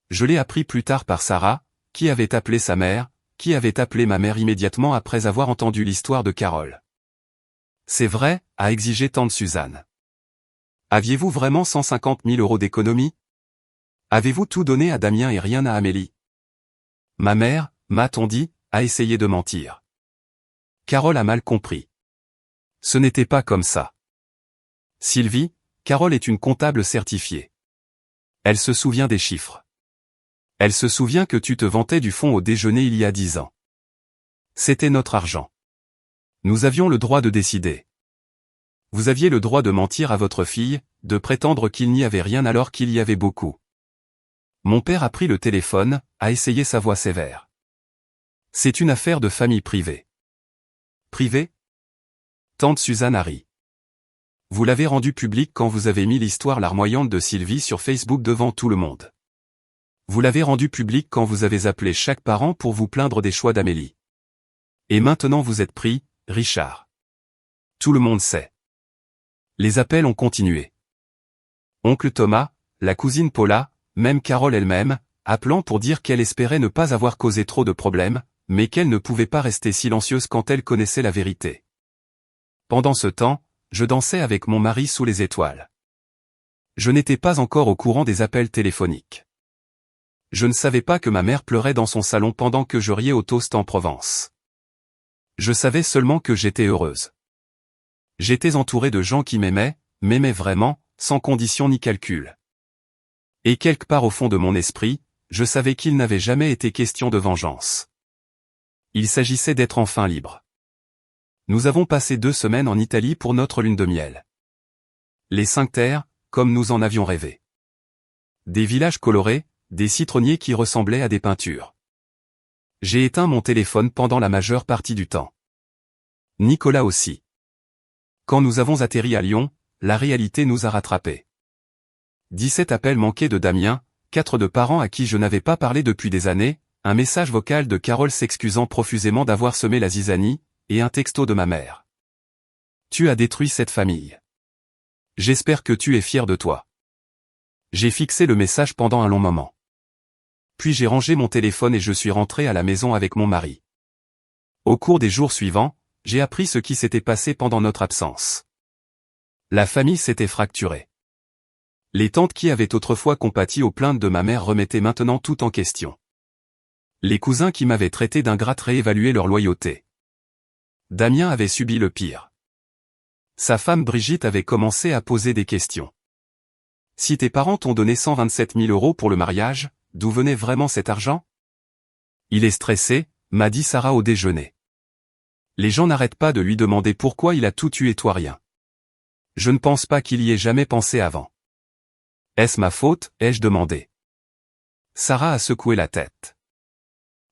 Je l'ai appris plus tard par Sarah, qui avait appelé sa mère, qui avait appelé ma mère immédiatement après avoir entendu l'histoire de Carole. C'est vrai, a exigé tante Suzanne. Aviez-vous vraiment 150 000 € d'économie? Avez-vous tout donné à Damien et rien à Amélie? Ma mère, m'a-t-on dit, a essayé de mentir. Carole a mal compris. Ce n'était pas comme ça. Sylvie, Carole est une comptable certifiée. Elle se souvient des chiffres. Elle se souvient que tu te vantais du fonds au déjeuner il y a 10 ans. C'était notre argent. Nous avions le droit de décider. Vous aviez le droit de mentir à votre fille, de prétendre qu'il n'y avait rien alors qu'il y avait beaucoup. Mon père a pris le téléphone, a essayé sa voix sévère. C'est une affaire de famille privée. Privée? Tante Suzanne a ri. Vous l'avez rendu public quand vous avez mis l'histoire larmoyante de Sylvie sur Facebook devant tout le monde. Vous l'avez rendu public quand vous avez appelé chaque parent pour vous plaindre des choix d'Amélie. Et maintenant vous êtes pris, Richard. Tout le monde sait. Les appels ont continué. Oncle Thomas, la cousine Paula, même Carole elle-même, appelant pour dire qu'elle espérait ne pas avoir causé trop de problèmes, mais qu'elle ne pouvait pas rester silencieuse quand elle connaissait la vérité. Pendant ce temps, je dansais avec mon mari sous les étoiles. Je n'étais pas encore au courant des appels téléphoniques. Je ne savais pas que ma mère pleurait dans son salon pendant que je riais au toast en Provence. Je savais seulement que j'étais heureuse. J'étais entouré de gens qui m'aimaient vraiment, sans condition ni calcul. Et quelque part au fond de mon esprit, je savais qu'il n'avait jamais été question de vengeance. Il s'agissait d'être enfin libre. Nous avons passé 2 semaines en Italie pour notre lune de miel. Les 5 terres, comme nous en avions rêvé. Des villages colorés, des citronniers qui ressemblaient à des peintures. J'ai éteint mon téléphone pendant la majeure partie du temps. Nicolas aussi. Quand nous avons atterri à Lyon, la réalité nous a rattrapés. 17 appels manqués de Damien, 4 de parents à qui je n'avais pas parlé depuis des années, un message vocal de Carole s'excusant profusément d'avoir semé la zizanie, et un texto de ma mère. Tu as détruit cette famille. J'espère que tu es fier de toi. J'ai fixé le message pendant un long moment. Puis j'ai rangé mon téléphone et je suis rentré à la maison avec mon mari. Au cours des jours suivants, j'ai appris ce qui s'était passé pendant notre absence. La famille s'était fracturée. Les tantes qui avaient autrefois compati aux plaintes de ma mère remettaient maintenant tout en question. Les cousins qui m'avaient traité d'ingrate réévaluaient leur loyauté. Damien avait subi le pire. Sa femme Brigitte avait commencé à poser des questions. Si tes parents t'ont donné 127 000 € pour le mariage, d'où venait vraiment cet argent? Il est stressé, m'a dit Sarah au déjeuner. Les gens n'arrêtent pas de lui demander pourquoi il a tout eu et toi rien. Je ne pense pas qu'il y ait jamais pensé avant. Est-ce ma faute, ai-je demandé. Sarah a secoué la tête.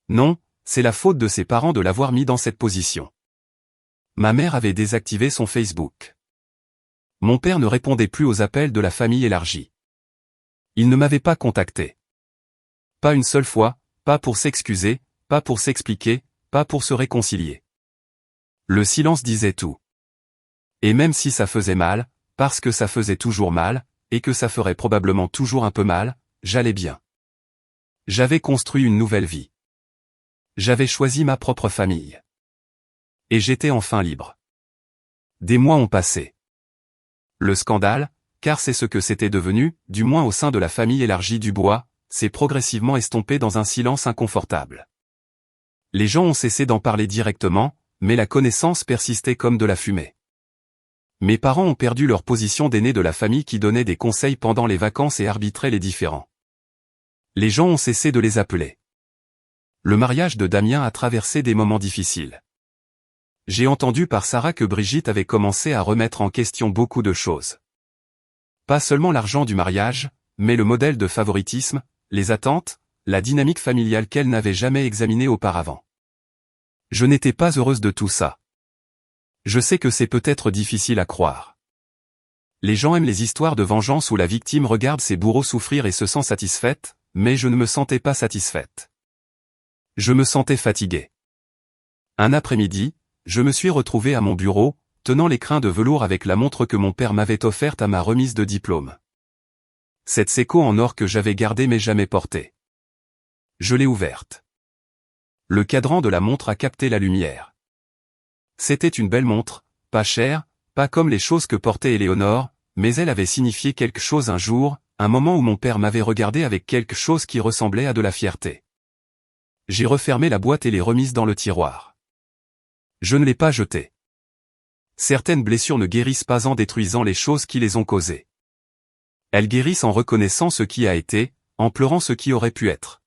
Non, c'est la faute de ses parents de l'avoir mis dans cette position. Ma mère avait désactivé son Facebook. Mon père ne répondait plus aux appels de la famille élargie. Il ne m'avait pas contacté. Pas une seule fois, pas pour s'excuser, pas pour s'expliquer, pas pour se réconcilier. Le silence disait tout. Et même si ça faisait mal, parce que ça faisait toujours mal, et que ça ferait probablement toujours un peu mal, j'allais bien. J'avais construit une nouvelle vie. J'avais choisi ma propre famille. Et j'étais enfin libre. Des mois ont passé. Le scandale, car c'est ce que c'était devenu, du moins au sein de la famille élargie Dubois, s'est progressivement estompé dans un silence inconfortable. Les gens ont cessé d'en parler directement, mais la connaissance persistait comme de la fumée. Mes parents ont perdu leur position d'aînés de la famille qui donnait des conseils pendant les vacances et arbitrait les différends. Les gens ont cessé de les appeler. Le mariage de Damien a traversé des moments difficiles. J'ai entendu par Sarah que Brigitte avait commencé à remettre en question beaucoup de choses. Pas seulement l'argent du mariage, mais le modèle de favoritisme, les attentes, la dynamique familiale qu'elle n'avait jamais examinée auparavant. Je n'étais pas heureuse de tout ça. Je sais que c'est peut-être difficile à croire. Les gens aiment les histoires de vengeance où la victime regarde ses bourreaux souffrir et se sent satisfaite, mais je ne me sentais pas satisfaite. Je me sentais fatiguée. Un après-midi, je me suis retrouvé à mon bureau, tenant l'écrin de velours avec la montre que mon père m'avait offerte à ma remise de diplôme. Cette Seiko en or que j'avais gardée mais jamais portée. Je l'ai ouverte. Le cadran de la montre a capté la lumière. C'était une belle montre, pas chère, pas comme les choses que portait Éléonore, mais elle avait signifié quelque chose un jour, un moment où mon père m'avait regardé avec quelque chose qui ressemblait à de la fierté. J'ai refermé la boîte et l'ai remise dans le tiroir. Je ne l'ai pas jetée. Certaines blessures ne guérissent pas en détruisant les choses qui les ont causées. Elles guérissent en reconnaissant ce qui a été, en pleurant ce qui aurait pu être.